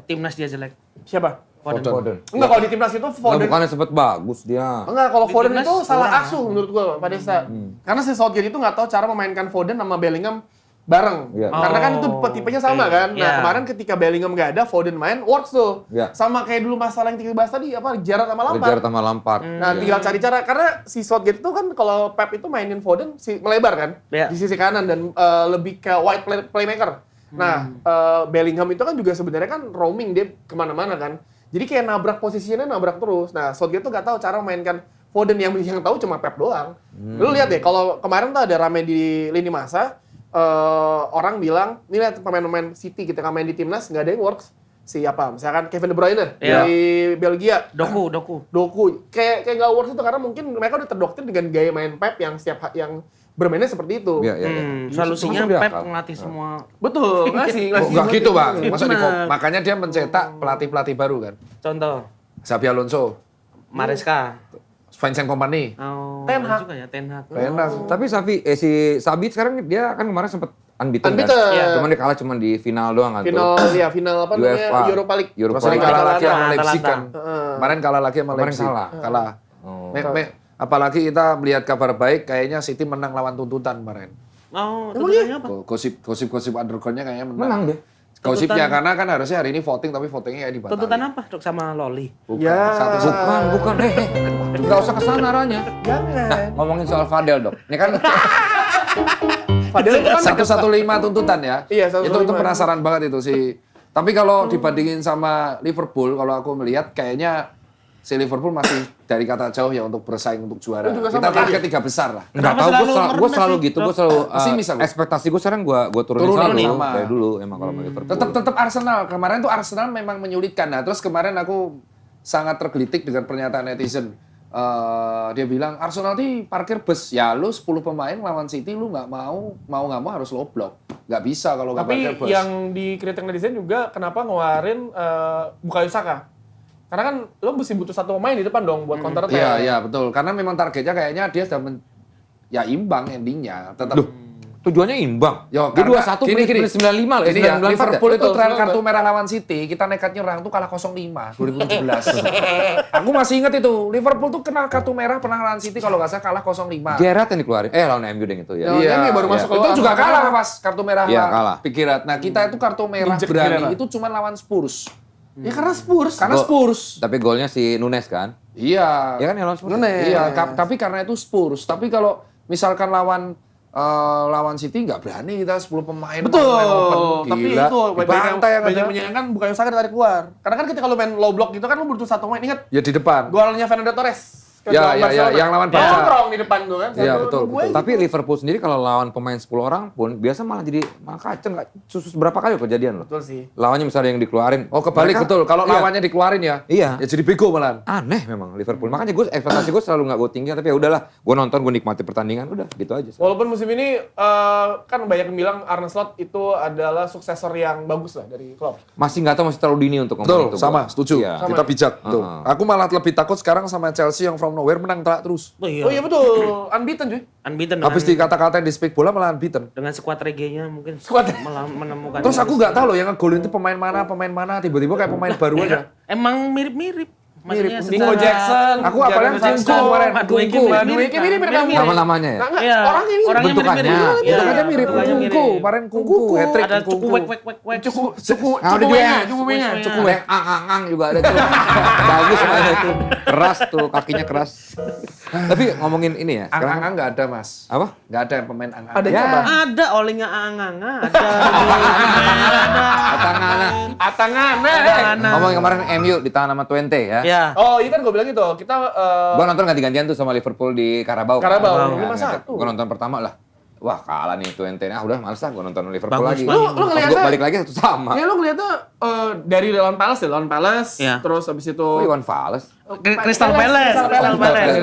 Speaker 3: timnas dia jelek?
Speaker 2: Siapa?
Speaker 1: Foden.
Speaker 2: Enggak, kalau di timnas itu
Speaker 1: Nggak,
Speaker 2: Foden.
Speaker 1: bukannya sempet bagus dia.
Speaker 2: Enggak, kalau
Speaker 3: Di
Speaker 2: Foden
Speaker 3: timnas
Speaker 2: itu salah
Speaker 3: kurang.
Speaker 2: asuh menurut gua, Pak Desta. Karena si Southgate itu nggak tahu cara memainkan Foden sama Bellingham bareng.
Speaker 1: Iya.
Speaker 2: Karena kan itu tipenya sama
Speaker 3: oke.
Speaker 2: kan. Nah,
Speaker 3: Iya.
Speaker 2: kemarin ketika Bellingham nggak ada, Foden main, works tuh.
Speaker 1: Iya.
Speaker 2: Sama kayak dulu masalah yang kita bahas tadi, apa, Gerrard sama Lampard.
Speaker 1: Gerrard sama Lampard.
Speaker 2: Nah, tinggal cari cara. Karena si Southgate itu kan kalau Pep itu mainin Foden melebar kan.
Speaker 3: Iya.
Speaker 2: Di sisi kanan dan lebih ke wide playmaker. Nah, Bellingham itu kan juga sebenarnya kan roaming, dia kemana-mana kan. Jadi kayak nabrak posisinya, nabrak terus. Nah, Southgate tuh nggak tahu cara memainkan Foden, yang tahu cuma Pep doang. Lu lihat deh, kalau kemarin tuh ada rame di lini masa, orang bilang, ini lihat pemain-pemain City ketika main di timnas nggak ada yang works. Siapa? Misalkan Kevin De Bruyne
Speaker 3: Iya.
Speaker 2: di Belgia.
Speaker 3: Doku.
Speaker 2: Kayak nggak works itu karena mungkin mereka udah terdoktrin dengan gaya main Pep yang yang bermainnya seperti itu.
Speaker 1: Iya, iya, iya.
Speaker 3: Solusinya
Speaker 1: Masuk di
Speaker 3: Pep
Speaker 1: akal.
Speaker 3: ngelatih semua.
Speaker 2: Betul, ngasih.
Speaker 4: Oh, enggak gitu, Bang. Masa
Speaker 3: Benar.
Speaker 4: makanya dia mencetak pelatih-pelatih baru kan.
Speaker 3: Contoh,
Speaker 4: Xabi Alonso,
Speaker 3: Maresca.
Speaker 4: Vincent Kompany.
Speaker 3: Oh,
Speaker 2: Ten
Speaker 3: benar
Speaker 2: Hag.
Speaker 3: juga ya Ten Hag.
Speaker 4: Enak.
Speaker 1: Tapi si Sabit sekarang dia kan kemarin sempet unbeaten kan.
Speaker 2: Unbeaten.
Speaker 3: Iya.
Speaker 1: Cuman dia kalah cuma di final doang kan.
Speaker 2: Final apa namanya?
Speaker 1: UEFA.
Speaker 2: Europa League.
Speaker 1: Europa
Speaker 4: Terus ini
Speaker 1: League.
Speaker 4: kalah lagi sama
Speaker 3: Atalanta.
Speaker 4: Leipzig kan. Kemarin kalah lagi sama
Speaker 1: Kemarin
Speaker 4: Leipzig.
Speaker 1: kalah.
Speaker 4: Kalah.
Speaker 1: Oh.
Speaker 4: Apalagi kita melihat kabar baik, kayaknya City menang lawan tuntutan kemarin.
Speaker 3: Oh, tuntutannya apa?
Speaker 4: Gosip underground-nya kayaknya menang.
Speaker 1: Menang dia.
Speaker 4: Gosipnya
Speaker 3: Tuntutan-
Speaker 4: karena kan harusnya hari ini voting tapi votingnya kayak dibatalin.
Speaker 3: Tuntutan apa, Dok, sama Loli?
Speaker 4: Bukan.
Speaker 2: Ya.
Speaker 4: Satu-satu.
Speaker 1: Bukan. Nggak usah kesana arahnya.
Speaker 2: Jangan.
Speaker 1: Ngomongin soal Fadel, Dok. Ini kan
Speaker 2: Padahal itu kan
Speaker 4: 115 tuntutan ya.
Speaker 2: Iya,
Speaker 4: Itu
Speaker 2: 115.
Speaker 4: penasaran banget itu sih. Tapi kalau dibandingin sama Liverpool, kalau aku melihat kayaknya si Liverpool masih dari kata jauh ya untuk bersaing untuk juara.
Speaker 2: Itu juga
Speaker 4: Kita
Speaker 2: sama
Speaker 4: target 3 besar lah.
Speaker 1: nggak
Speaker 3: Kenapa
Speaker 1: tahu,
Speaker 3: selalu
Speaker 1: gue
Speaker 3: merendah
Speaker 1: selalu
Speaker 3: sih,
Speaker 1: gitu,
Speaker 3: Dok?
Speaker 1: gue selalu
Speaker 4: Pesimis aku.
Speaker 1: ekspektasi gue sekarang gue turunin
Speaker 4: Turunin
Speaker 1: selalu
Speaker 4: sama.
Speaker 1: dari dulu emang kalau sama Liverpool.
Speaker 4: Tetap Arsenal. Kemarin tuh Arsenal memang menyulitkan. Nah, terus kemarin aku sangat tergelitik dengan pernyataan netizen. Dia bilang Arsenal tuh parkir bus. Ya lu 10 pemain lawan City lu nggak mau nggak mau harus low block. Nggak bisa kalau nggak
Speaker 2: Tapi
Speaker 4: parkir bus.
Speaker 2: yang dikritik netizen juga kenapa ngeluarin Bukayo Saka? Karena kan lo mesti butuh satu pemain di depan dong buat counter attack.
Speaker 4: Iya betul. Karena memang targetnya kayaknya dia sudah ya imbang endingnya. Tetap
Speaker 1: Tujuannya imbang.
Speaker 4: Yo,
Speaker 1: Dia
Speaker 4: karena
Speaker 1: 21
Speaker 4: gini,
Speaker 1: menit 95 loh.
Speaker 4: Ini ya,
Speaker 1: 94
Speaker 4: Liverpool
Speaker 2: ya?
Speaker 4: itu
Speaker 2: Betul,
Speaker 4: tren
Speaker 2: betul.
Speaker 4: kartu merah lawan City, kita nekat nyerang tuh kalah 0-5 2017. Aku masih inget itu, Liverpool tuh kena kartu merah pernah lawan City kalau nggak salah kalah 0-5.
Speaker 1: Gerrard yang dikeluarin. Lawan MU deh itu ya.
Speaker 2: Lawan MU baru masuk
Speaker 4: Itu
Speaker 2: ke
Speaker 4: juga
Speaker 2: lawan
Speaker 4: kalah
Speaker 2: merah.
Speaker 4: pas kartu merah
Speaker 1: Iya, kalah.
Speaker 4: Pikirat. Nah, kita itu kartu merah
Speaker 2: Injek
Speaker 4: berani
Speaker 2: Pikirat.
Speaker 4: itu cuma lawan Spurs.
Speaker 2: Ya karena Spurs.
Speaker 4: Karena Spurs.
Speaker 1: Tapi golnya si Nunes kan?
Speaker 4: Iya.
Speaker 1: Ya kan yang lawan Spurs.
Speaker 2: Nunes.
Speaker 4: Iya, tapi karena itu Spurs. Tapi kalau misalkan lawan City nggak berani kita 10 pemain.
Speaker 2: Betul.
Speaker 4: pemain open.
Speaker 2: Tapi
Speaker 4: Gila.
Speaker 2: itu
Speaker 4: Dibantai yang
Speaker 2: banyak
Speaker 4: ada.
Speaker 2: menyayangkan Bukayo Saka ditarik keluar. Karena kan ketika lo main low block gitu kan lo butuh satu pemain. Ingat
Speaker 4: Ya di depan.
Speaker 2: golnya Fernando Torres. ke
Speaker 4: Ya,
Speaker 2: lawan
Speaker 4: ya,
Speaker 2: Barcelona.
Speaker 4: yang lawan Barca.
Speaker 2: Nongkrong di depan tuh kan.
Speaker 4: Iya,
Speaker 2: Satu,
Speaker 4: betul,
Speaker 2: gue
Speaker 4: betul.
Speaker 2: gitu.
Speaker 1: Tapi Liverpool sendiri kalau lawan pemain 10 orang pun biasa malah kacau nggak susus berapa kali kejadian loh.
Speaker 2: Betul sih.
Speaker 1: Lawannya misalnya yang dikeluarin.
Speaker 4: Oh kebalik
Speaker 1: Mereka-
Speaker 4: betul. Kalau
Speaker 1: Iya.
Speaker 4: lawannya dikeluarin ya.
Speaker 1: Iya.
Speaker 4: Ya jadi bego malah.
Speaker 1: Aneh memang Liverpool. Makanya gue ekspektasi gue selalu nggak gue tinggi tapi ya udahlah. Gue nonton, gue nikmati pertandingan, udah gitu aja.
Speaker 2: Walaupun musim ini kan banyak yang bilang Arne Slot itu adalah suksesor yang bagus lah dari Klopp.
Speaker 1: Masih nggak tahu, masih terlalu dini untuk ngomong
Speaker 4: Betul,
Speaker 1: itu.
Speaker 4: sama,
Speaker 1: gua.
Speaker 4: setuju.
Speaker 1: Iya.
Speaker 4: Kita bijak, betul.
Speaker 1: Heeh.
Speaker 4: Aku malah lebih takut sekarang sama Chelsea yang from nowhere menang telak terus.
Speaker 3: Oh iya.
Speaker 2: Oh iya betul, unbeaten cuy.
Speaker 3: Unbeaten
Speaker 4: Habis
Speaker 3: dengan,
Speaker 4: dikata-katain di speak bola malah beaten.
Speaker 3: dengan skuad reggae-nya mungkin
Speaker 2: Skuad.
Speaker 3: menemukan.
Speaker 4: Terus aku nggak tahu loh yang ngegolin itu pemain mana, tiba-tiba kayak pemain baru aja.
Speaker 3: Emang mirip-mirip. Maksudnya
Speaker 2: Nico Jackson.
Speaker 4: Aku apalagi
Speaker 2: Jadon
Speaker 4: Kunku
Speaker 2: Sancho,
Speaker 4: kemarin,
Speaker 3: Madueke
Speaker 4: Kunku.
Speaker 2: Madueke mirip kamu.
Speaker 1: Nama-namanya ya?
Speaker 2: Nah, enggak,
Speaker 3: Iya.
Speaker 2: orangnya mirip.
Speaker 3: Orangnya
Speaker 1: Bentukannya.
Speaker 3: mirip-mirip.
Speaker 1: Iya.
Speaker 4: Bentukannya mirip,
Speaker 3: Bentukannya
Speaker 4: Kunku. Kemarin Kunku, hat-trick
Speaker 3: Ada cukup
Speaker 4: Kunku.
Speaker 3: wek.
Speaker 2: Cukup
Speaker 1: Ada juga ya?
Speaker 2: cukup wenya.
Speaker 1: Cukup ya, ang juga ada tuh. Bagus mainnya itu. Keras tuh, kakinya keras. Tapi ngomongin ini ya, sekarang
Speaker 4: Ang-ang nggak ada mas.
Speaker 1: apa?
Speaker 4: Nggak ada yang pemain ang-ang.
Speaker 2: Adanya
Speaker 1: Ya.
Speaker 2: apa?
Speaker 3: Ada olingnya anganga, ada.
Speaker 1: Atangana.
Speaker 2: Atangana.
Speaker 1: Ngomongin kemarin MU ditahan sama Twente ya.
Speaker 3: Ya.
Speaker 2: Oh iya kan gue bilang gitu, kita
Speaker 1: Gua nonton ganti-gantian tuh sama Liverpool di Carabao.
Speaker 2: Carabao,
Speaker 1: Kan?
Speaker 2: 5-1.
Speaker 1: Gua nonton pertama lah. Wah kalah nih Twente. Ah udah males lah gua nonton Liverpool
Speaker 3: Bagus
Speaker 1: lagi.
Speaker 3: banget.
Speaker 2: Lu ngeliatnya-
Speaker 1: Gua balik lagi satu sama.
Speaker 2: ya lu ngeliatnya dari lawan Palace,
Speaker 3: Iya.
Speaker 2: terus habis itu
Speaker 1: Oh Iwan Fales.
Speaker 3: Crystal Palace.
Speaker 2: Crystal Palace.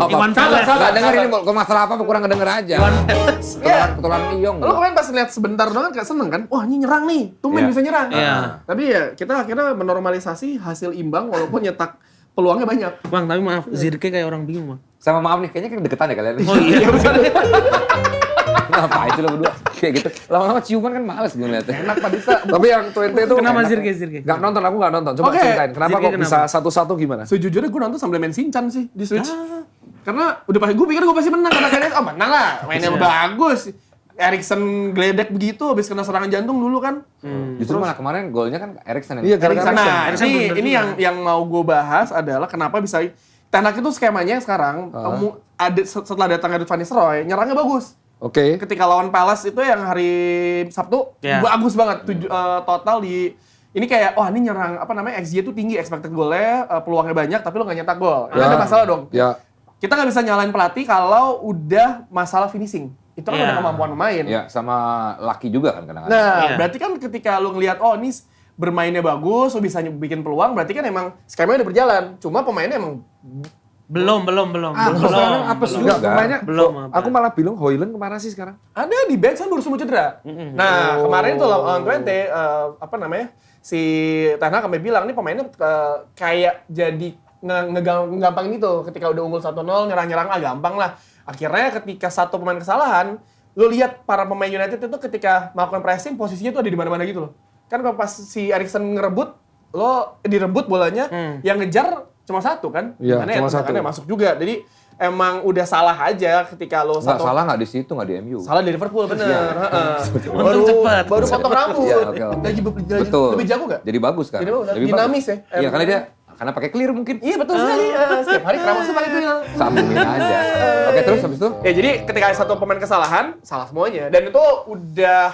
Speaker 3: Iwan Palace.
Speaker 1: Gak denger ini kok masalah apa kurang kedenger aja.
Speaker 3: Iwan Palace.
Speaker 1: Ketulan Liyong.
Speaker 2: Lu kemarin pas lihat sebentar doang kayak seneng kan? Wah ini nyerang nih, tumben
Speaker 1: Iya.
Speaker 2: bisa nyerang.
Speaker 3: Iya.
Speaker 2: Tapi ya kita akhirnya menormalisasi hasil imbang walaupun nyetak peluangnya banyak.
Speaker 3: Bang, tapi maaf, Zirke kayak orang bingung, Bang.
Speaker 1: Sama maaf nih, kayaknya kan deketan ya kalian.
Speaker 3: Oh iya.
Speaker 1: Ngapain sih lo berdua? Kayak gitu. Lama-lama ciuman kan males gue ngeliatnya.
Speaker 2: Enak Pak Disa.
Speaker 4: Tapi yang 20 itu
Speaker 3: Kenapa
Speaker 4: enak.
Speaker 3: Zirke?
Speaker 4: Nggak nonton, aku nggak nonton. Coba
Speaker 2: Oke.
Speaker 4: ceritain, kenapa
Speaker 3: Zirke
Speaker 4: kok
Speaker 3: kenapa?
Speaker 4: bisa satu-satu gimana?
Speaker 2: Sejujurnya gue nonton sambil main Shinchan sih di Switch. Karena udah pasti gue pikir gue pasti menang karena kayaknya menang lah, mainnya bagus. Erikson geledek begitu habis kena serangan jantung dulu kan.
Speaker 1: Justru malah kemarin golnya kan Erikson
Speaker 4: Iya,
Speaker 1: yang
Speaker 4: gara-gara
Speaker 2: Nah,
Speaker 3: Erikson bener
Speaker 2: ini
Speaker 3: juga.
Speaker 2: yang mau gue bahas adalah kenapa bisa Ten Hag itu skemanya sekarang setelah datang Van Nistelrooy nyerangnya bagus.
Speaker 4: Oke.
Speaker 2: Ketika lawan Palace itu yang hari Sabtu
Speaker 3: Ya.
Speaker 2: bagus banget total di ini kayak ini nyerang apa namanya XG itu tinggi, expected goal-nya peluangnya banyak tapi lo nggak nyetak gol. Ini ada masalah dong.
Speaker 4: Ya.
Speaker 2: Kita nggak bisa nyalain pelatih kalau udah masalah finishing. Itu kan
Speaker 3: Iya.
Speaker 2: udah kemampuan pemain.
Speaker 1: Ya, sama Lucky juga kan kadang-kadang.
Speaker 2: Nah,
Speaker 3: Iya.
Speaker 2: berarti kan ketika lu ngelihat ini bermainnya bagus, lu bisa bikin peluang, berarti kan emang skemanya udah berjalan. Cuma pemainnya emang
Speaker 3: Belum.
Speaker 1: Sekarang apa sih?
Speaker 4: Enggak, pemainnya
Speaker 3: Belum, apa?
Speaker 4: aku malah bilang Højlund kemana sih sekarang?
Speaker 2: ada di bench kan baru sembuh cedera. Nah, kemarin tuh lawan Twente apa namanya? Si Ten Hag sampai bilang nih pemainnya kayak jadi ngegampangin itu ketika udah unggul 1-0 nyerang-nyerang gampang lah. Akhirnya ketika satu pemain kesalahan, lu lihat para pemain United itu ketika melakukan pressing posisinya tuh ada di mana-mana gitu loh. Kan kalau pas si Erikson ngerebut, lo direbut bolanya, yang ngejar cuma satu kan?
Speaker 4: Iya,
Speaker 2: Dimana
Speaker 4: cuma satu.
Speaker 2: tendangannya masuk juga. Jadi emang udah salah aja ketika lo
Speaker 1: Nggak
Speaker 2: satu
Speaker 1: salah nggak di situ, nggak di MU.
Speaker 2: salah di Liverpool bener. Heeh.
Speaker 3: Untung cepet.
Speaker 2: baru potong rambut.
Speaker 1: Iya, oke. Betul.
Speaker 2: Lebih jago nggak?
Speaker 1: Jadi bagus kan?
Speaker 2: Jadi bagus,
Speaker 1: Lebih
Speaker 2: dinamis
Speaker 1: bagus.
Speaker 2: ya?
Speaker 1: Iya, karena pakai clear mungkin.
Speaker 2: Iya betul sekali. Setiap hari keramasnya pakai itu ya.
Speaker 1: Sambungin aja. Oke, terus habis itu?
Speaker 2: Ya jadi ketika ada satu pemain kesalahan, salah semuanya. Dan itu udah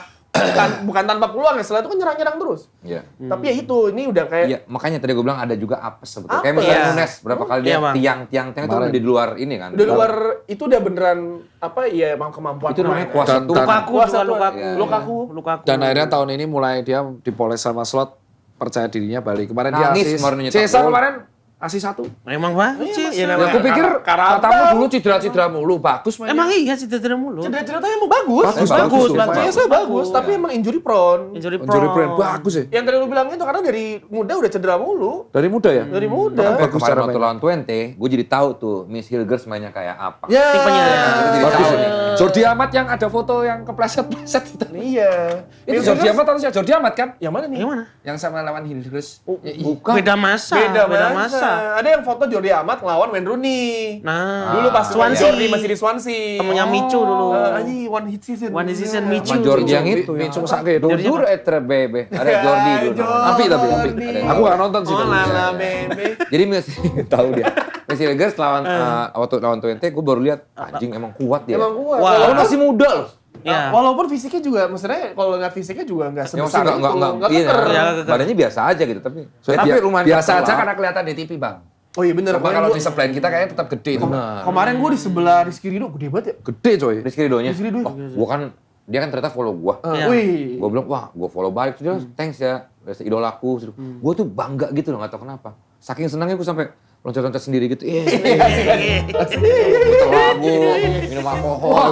Speaker 2: bukan tanpa peluang ya, setelah itu kan nyerang-nyerang terus.
Speaker 1: Iya.
Speaker 2: Tapi ya itu, ini udah kayak
Speaker 1: Iya, makanya tadi gue bilang ada juga apes sebetulnya. Kayak
Speaker 2: Apes.
Speaker 1: misalnya
Speaker 3: Iya.
Speaker 1: Nunes, berapa kali dia
Speaker 3: Iya, Bang.
Speaker 1: tiang itu
Speaker 4: Kemarin.
Speaker 1: udah di luar ini kan.
Speaker 2: udah luar, itu udah beneran apa ya emang kemampuan
Speaker 1: Itu namanya
Speaker 2: pemain.
Speaker 1: kuasa
Speaker 4: Dan-
Speaker 1: Tuhan.
Speaker 3: Lukaku
Speaker 2: Kuasa
Speaker 3: juga
Speaker 2: Tuhan.
Speaker 3: Lukaku.
Speaker 1: Iya.
Speaker 3: Lukaku.
Speaker 4: Dan akhirnya tahun ini mulai dia dipoles sama Slot, percaya dirinya balik. Kemarin dia
Speaker 1: Nangis
Speaker 4: asis.
Speaker 1: kemarin nyetak
Speaker 4: Cesa
Speaker 1: gol.
Speaker 4: kemarin asis 1.
Speaker 3: Emang bagus sih.
Speaker 2: Iya,
Speaker 4: Ya,
Speaker 2: namanya
Speaker 4: aku pikir
Speaker 2: Karabau.
Speaker 4: katamu dulu cedera-cedera mulu, bagus mainnya.
Speaker 3: Emang iya cedera mulu.
Speaker 2: Cedera-cedera emang bagus.
Speaker 4: Bagus,
Speaker 3: bagus.
Speaker 2: Biasa bagus, tapi emang injury prone.
Speaker 3: Injury
Speaker 4: Injury
Speaker 3: prone.
Speaker 4: prone, bagus ya.
Speaker 2: Yang tadi lu bilang itu karena dari muda udah cedera mulu.
Speaker 4: Dari muda ya?
Speaker 2: Dari muda.
Speaker 1: Sampai
Speaker 4: Bagus
Speaker 1: kemarin
Speaker 4: cara
Speaker 1: waktu
Speaker 4: mainnya.
Speaker 1: lawan Twente, gue jadi tahu tuh Miss Hilgers mainnya kayak apa.
Speaker 2: Ya.
Speaker 3: Tipenya.
Speaker 1: Jadi
Speaker 4: Bagus
Speaker 1: tahu
Speaker 4: ya.
Speaker 1: nih.
Speaker 4: Jordi Amat yang ada foto yang kepleset-pleset itu.
Speaker 2: Iya.
Speaker 4: Itu Jordi Amat atau siapa? Jordi Amat kan?
Speaker 2: Yang mana nih?
Speaker 3: Yang mana?
Speaker 4: Yang sama lawan Hilgers.
Speaker 1: Bukan.
Speaker 3: Beda masa.
Speaker 2: Beda masa. Ada yang foto Jordi Amat ngelawan Wayne Rooney.
Speaker 3: Nah,
Speaker 2: Dulu pas
Speaker 3: Swansea.
Speaker 2: Jordi masih di Swansea.
Speaker 3: Temennya Micu dulu.
Speaker 2: Anjing, one hit season.
Speaker 3: One hit season
Speaker 2: Iya.
Speaker 3: Micu.
Speaker 1: Sama Jordi yang itu.
Speaker 4: Micu sakit.
Speaker 1: Jujur bebe. Ada Jordi dulu.
Speaker 2: Jordi.
Speaker 4: Api tapi api.
Speaker 1: Ada yang
Speaker 4: Aku
Speaker 1: tahu.
Speaker 4: nggak nonton sih.
Speaker 2: Oh
Speaker 4: tapi.
Speaker 2: lala bebe.
Speaker 1: Jadi Miss tahu dia. Miss Hilgers waktu lawan Twente, gue baru lihat anjing emang kuat dia.
Speaker 2: Emang kuat.
Speaker 3: Wah.
Speaker 1: Kalau masih muda loh.
Speaker 3: Ya.
Speaker 2: Walaupun fisiknya juga, maksudnya kalau lihat fisiknya juga nggak
Speaker 1: Ya,
Speaker 2: sebesar
Speaker 1: maksudnya
Speaker 2: itu. Nggak
Speaker 1: iya,
Speaker 2: keker.
Speaker 3: Iya, keker.
Speaker 1: badannya biasa aja gitu tapi
Speaker 4: Dia-
Speaker 1: lumayan
Speaker 4: biasa
Speaker 1: keker
Speaker 4: aja
Speaker 1: lah.
Speaker 4: karena kelihatan di TV, Bang.
Speaker 2: Oh iya bener.
Speaker 4: Coba kalau di sebelahin kita kayaknya tetap gede tuh.
Speaker 2: Kemarin gue di sebelah Rizky Ridho, gede banget ya.
Speaker 4: Gede coy.
Speaker 1: Rizky Ridhonya.
Speaker 2: Rizky Ridho.
Speaker 1: Oh, gua kan dia kan ternyata follow gua.
Speaker 3: Iya.
Speaker 2: Wih.
Speaker 1: Gue bilang, wah gue follow balik. Terus dia, thanks ya, idolaku. Gue tuh bangga gitu loh, gak tau kenapa. Saking senangnya gue sampai loncat-loncat sendiri gitu. Putar lagu, minum alkohol.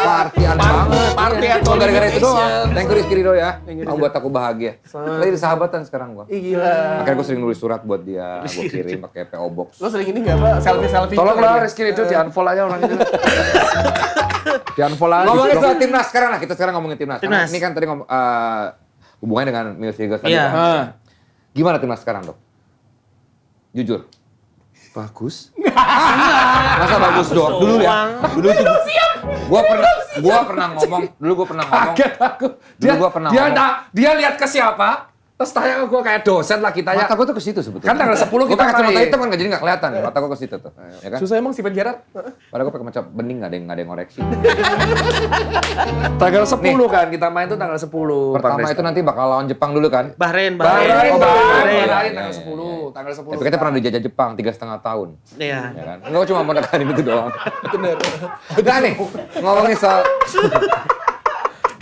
Speaker 1: Partian banget.
Speaker 2: Partian
Speaker 1: Cuma gara-gara itu
Speaker 2: Indonesia.
Speaker 1: doang. Thank you Rizky Ridho ya. Kamu buat aku bahagia. Lagi sahabatan sekarang gua.
Speaker 2: Ih gila.
Speaker 1: Makanya gue sering nulis surat buat dia, gue kirim pakai PO Box.
Speaker 2: Lo sering ini nggak apa? Selfie-selfie.
Speaker 4: Tolonglah
Speaker 2: gitu.
Speaker 4: Rizky itu di-unfollow aja orang itu. Di-unfollow aja.
Speaker 1: Ngomongin
Speaker 4: di-blok.
Speaker 1: soal timnas sekarang lah, kita sekarang ngomongin timnas. Karena
Speaker 3: Timnas.
Speaker 1: ini kan tadi hubungannya dengan Miles Hilgers tadi.
Speaker 3: Iya.
Speaker 1: kan. Gimana timnas sekarang dok? Jujur.
Speaker 4: Bagus.
Speaker 1: Masa bagus dong? Dulu ya. Dulu tuh. Gua pernah ngomong. Dulu gua pernah ngomong.
Speaker 4: Kaget aku. Dia,
Speaker 1: Dulu gua pernah
Speaker 4: dia,
Speaker 1: ngomong.
Speaker 4: dia lihat ke siapa, terus tanya ke gue kayak dosen lah kita ya.
Speaker 1: Mata gua tuh ke situ sebetulnya.
Speaker 4: Kan tanggal 10
Speaker 1: Gua
Speaker 4: kita
Speaker 1: pakai kacamata
Speaker 4: main.
Speaker 1: hitam kan nggak jadi nggak kelihatan. Mata gua ke situ tuh. Ya kan?
Speaker 2: Susah emang Steven Gerrard.
Speaker 1: Padahal gua pakai kaca bening nggak ada yang ngoreksi.
Speaker 4: Tanggal 10 kan, kita main tuh tanggal 10.
Speaker 1: Pertama itu nanti bakal lawan Jepang dulu kan.
Speaker 3: Bahrain.
Speaker 4: Bahrain,
Speaker 1: Oh,
Speaker 4: Bahrain,
Speaker 1: Bahrain.
Speaker 4: tanggal 10. Tanggal 10.
Speaker 1: Tapi kita pernah dijajah Jepang 3,5 tahun.
Speaker 3: Iya.
Speaker 1: Ya kan? Enggak cuma mau nekanin itu doang.
Speaker 2: Bener.
Speaker 1: Enggak nih, ngomongin soal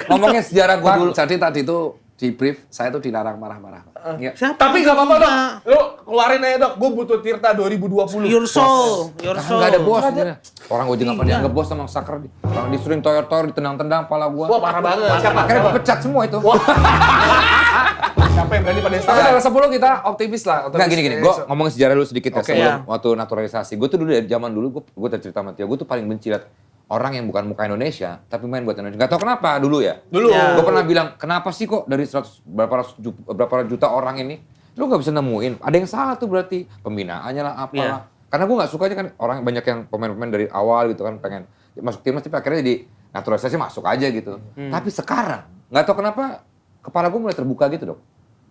Speaker 1: ngomongin sejarah gua
Speaker 4: Bang,
Speaker 1: dulu.
Speaker 4: jadi tadi tuh di brief, saya tuh dilarang marah-marah.
Speaker 1: Iya.
Speaker 3: Siapa?
Speaker 2: Tapi nggak apa-apa dok.
Speaker 3: Iya.
Speaker 2: Lu keluarin aja dok. Gue butuh Tirta 2020.
Speaker 3: Your soul. Your
Speaker 1: Kan
Speaker 3: soul.
Speaker 1: nggak ada bos sebenarnya. Orang gue juga nggak
Speaker 3: Iya.
Speaker 1: dianggap bos sama Saker. Orang disuruhin toyor-toyor, ditendang-tendang kepala gua.
Speaker 2: Wah parah banget. Siapa?
Speaker 1: Akhirnya gue pecat semua itu.
Speaker 2: Siapa yang berani pada
Speaker 4: Tapi
Speaker 2: start?
Speaker 4: tanggal 10 kita optimis lah.
Speaker 1: Enggak gini, gue ngomongin sejarah dulu sedikit ya
Speaker 4: Oke.
Speaker 1: sebelum
Speaker 3: Iya.
Speaker 1: waktu naturalisasi. Gue tuh dulu dari zaman dulu, gue cerita sama Tio, gue tuh paling benci liat orang yang bukan muka Indonesia, tapi main buat Indonesia. Gak tau kenapa dulu ya.
Speaker 2: Dulu.
Speaker 3: Ya.
Speaker 1: Gue pernah bilang, kenapa sih kok dari berapa juta orang ini, lu gak bisa nemuin. Ada yang salah tuh berarti, pembinaannya lah, apalah. Karena gue gak suka aja kan, orang banyak yang pemain-pemain dari awal gitu kan, pengen masuk timnas, tapi akhirnya jadi naturalisasi masuk aja gitu. Tapi sekarang, gak tau kenapa, kepala gue mulai terbuka gitu dong.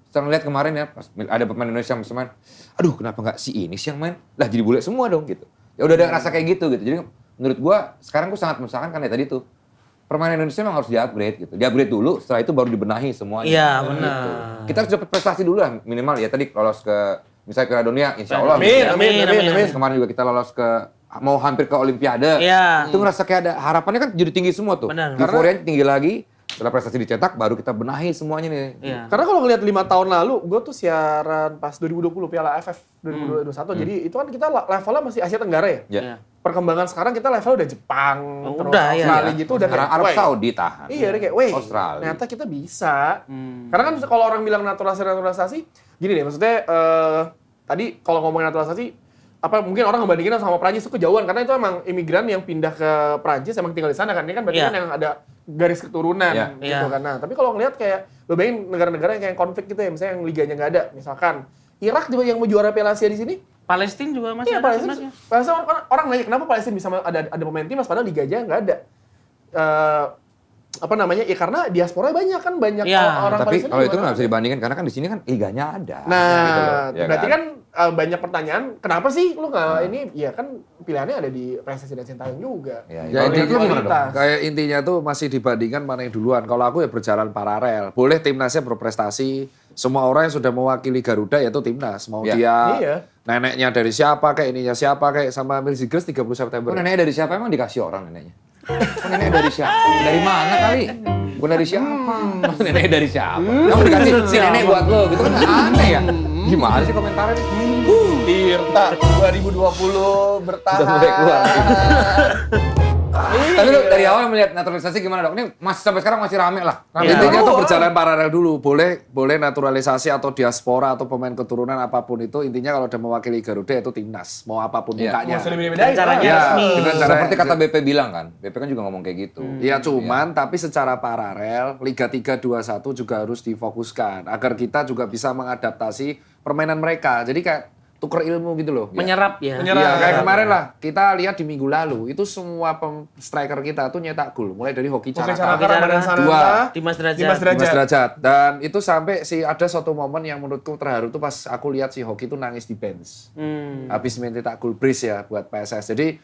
Speaker 1: Setelah lihat kemarin ya, pas ada pemain Indonesia yang main, aduh kenapa nggak si ini sih yang main? Lah jadi bule semua dong gitu. Ya udah ada rasa kayak gitu. Jadi menurut gua sekarang gua sangat mengusahakan kan ya tadi tuh permainan Indonesia memang harus di-upgrade gitu. Di-upgrade dulu, setelah itu baru dibenahi semuanya.
Speaker 3: Iya,
Speaker 1: Gitu.
Speaker 3: benar.
Speaker 1: Kita harus dapat prestasi dulu lah minimal ya tadi lolos ke misalnya Piala Dunia, insya Allah.
Speaker 2: Amin,
Speaker 1: gitu ya.
Speaker 2: amin.
Speaker 1: Terus kemarin juga kita lolos ke mau hampir ke Olimpiade.
Speaker 3: Iya.
Speaker 1: Itu ngerasa kayak ada harapannya kan jadi tinggi semua tuh.
Speaker 3: Benar.
Speaker 1: Euforianya tinggi lagi. Setelah prestasi dicetak, baru kita benahi semuanya nih.
Speaker 3: Iya.
Speaker 2: Karena kalau ngelihat 5 tahun lalu, gue tuh siaran pas 2020 Piala AFF 2021. Jadi itu kan kita levelnya masih Asia Tenggara ya.
Speaker 1: Ya.
Speaker 3: Iya.
Speaker 2: Perkembangan sekarang kita level udah Jepang,
Speaker 3: Oh,
Speaker 2: terus
Speaker 3: udah, ya.
Speaker 2: Australia gitu udah
Speaker 1: Sekarang
Speaker 2: kayak,
Speaker 1: Arab
Speaker 2: "Weh."
Speaker 1: Saudi tahan.
Speaker 2: Iya, udah kayak, weh,
Speaker 1: Australia.
Speaker 2: ternyata kita bisa. Karena kan kalau orang bilang naturalisasi, gini deh, maksudnya tadi kalau ngomongin naturalisasi, apa mungkin orang ngebandingin sama Prancis itu kejauhan karena itu emang imigran yang pindah ke Prancis emang tinggal di sana kan. Ini kan berarti
Speaker 3: Iya.
Speaker 2: kan yang ada garis keturunan
Speaker 1: Iya.
Speaker 2: gitu
Speaker 3: Iya.
Speaker 2: kan. Nah, tapi kalau ngelihat kayak bayangin negara-negara yang kayak konflik gitu ya, misalnya yang liganya nggak ada, misalkan Irak juga yang mau juara Piala Asia di sini.
Speaker 3: Palestina juga masih
Speaker 2: Iya,
Speaker 3: ada
Speaker 2: Palestina.
Speaker 3: timnasnya.
Speaker 2: Orang nanya kenapa Palestina bisa ada pemain timnas padahal liga aja nggak ada. Apa namanya? Ya karena diaspora banyak kan banyak
Speaker 3: Iya.
Speaker 2: orang
Speaker 1: Tapi
Speaker 2: Palestina
Speaker 1: kalau itu
Speaker 2: juga
Speaker 1: nggak bisa dibandingkan karena kan di sini kan liganya ada.
Speaker 2: Nah,
Speaker 1: gitu loh, ya
Speaker 2: berarti kan banyak pertanyaan, kenapa sih lu nggak ini? Ya kan pilihannya ada di PSSI dan Sintayong juga.
Speaker 1: Ya,
Speaker 4: Ya,
Speaker 1: kalau
Speaker 4: intinya
Speaker 1: gitu gimana dong?
Speaker 2: kualitas.
Speaker 4: Kayak intinya tuh masih dibandingkan mana yang duluan. Kalau aku ya berjalan paralel. Boleh timnasnya berprestasi. Semua orang yang sudah mewakili Garuda yaitu timnas. Mau
Speaker 1: Ya.
Speaker 4: dia
Speaker 2: Iya.
Speaker 4: neneknya dari siapa, kayak ininya siapa, kayak sama Emil Zigres 30 September.
Speaker 1: Oh, neneknya dari siapa emang dikasih orang neneknya? Oh, neneknya dari siapa? Dari mana kali? Bukan dari siapa? Neneknya dari siapa? Kamu dikasih si nenek buat lo gitu kan aneh ya? Gimana sih komentarnya nih?
Speaker 2: Tirta 2020 bertahan.
Speaker 1: Udah mulai keluar.
Speaker 2: Iya.
Speaker 1: Tapi lu dari awal melihat naturalisasi gimana dok? Ini masih sampai sekarang masih rame lah.
Speaker 3: Iya.
Speaker 4: Intinya tuh
Speaker 2: Dulu,
Speaker 4: berjalan paralel dulu. Boleh naturalisasi atau diaspora atau pemain keturunan apapun itu. Intinya kalau udah mewakili Garuda itu timnas. Mau apapun
Speaker 1: Iya.
Speaker 4: mukanya.
Speaker 2: Nggak usah dibedain.
Speaker 3: Caranya
Speaker 4: Iya,
Speaker 3: resmi.
Speaker 4: dengan cara
Speaker 1: Seperti kata BP bilang kan, BP kan juga ngomong kayak gitu.
Speaker 4: Ya cuman tapi secara paralel Liga 321 juga harus difokuskan agar kita juga bisa mengadaptasi permainan mereka. Jadi kayak tuker ilmu gitu loh.
Speaker 3: Menyerap ya.
Speaker 2: Menyerap.
Speaker 4: Iya, kayak kemarin lah. Kita lihat di minggu lalu itu semua striker kita tuh nyetak gol, mulai dari Hoki
Speaker 2: Oke,
Speaker 4: Caraka,
Speaker 2: cara Ramadan Sananta.
Speaker 4: Dua.
Speaker 3: Dimas Derajat.
Speaker 2: Dimas Derajat.
Speaker 4: Dimas Derajat. Dan itu sampai ada suatu momen yang menurutku terharu tuh pas aku lihat si Hoki tuh nangis di bench. Habis main cetak gol brace ya buat PSS. Jadi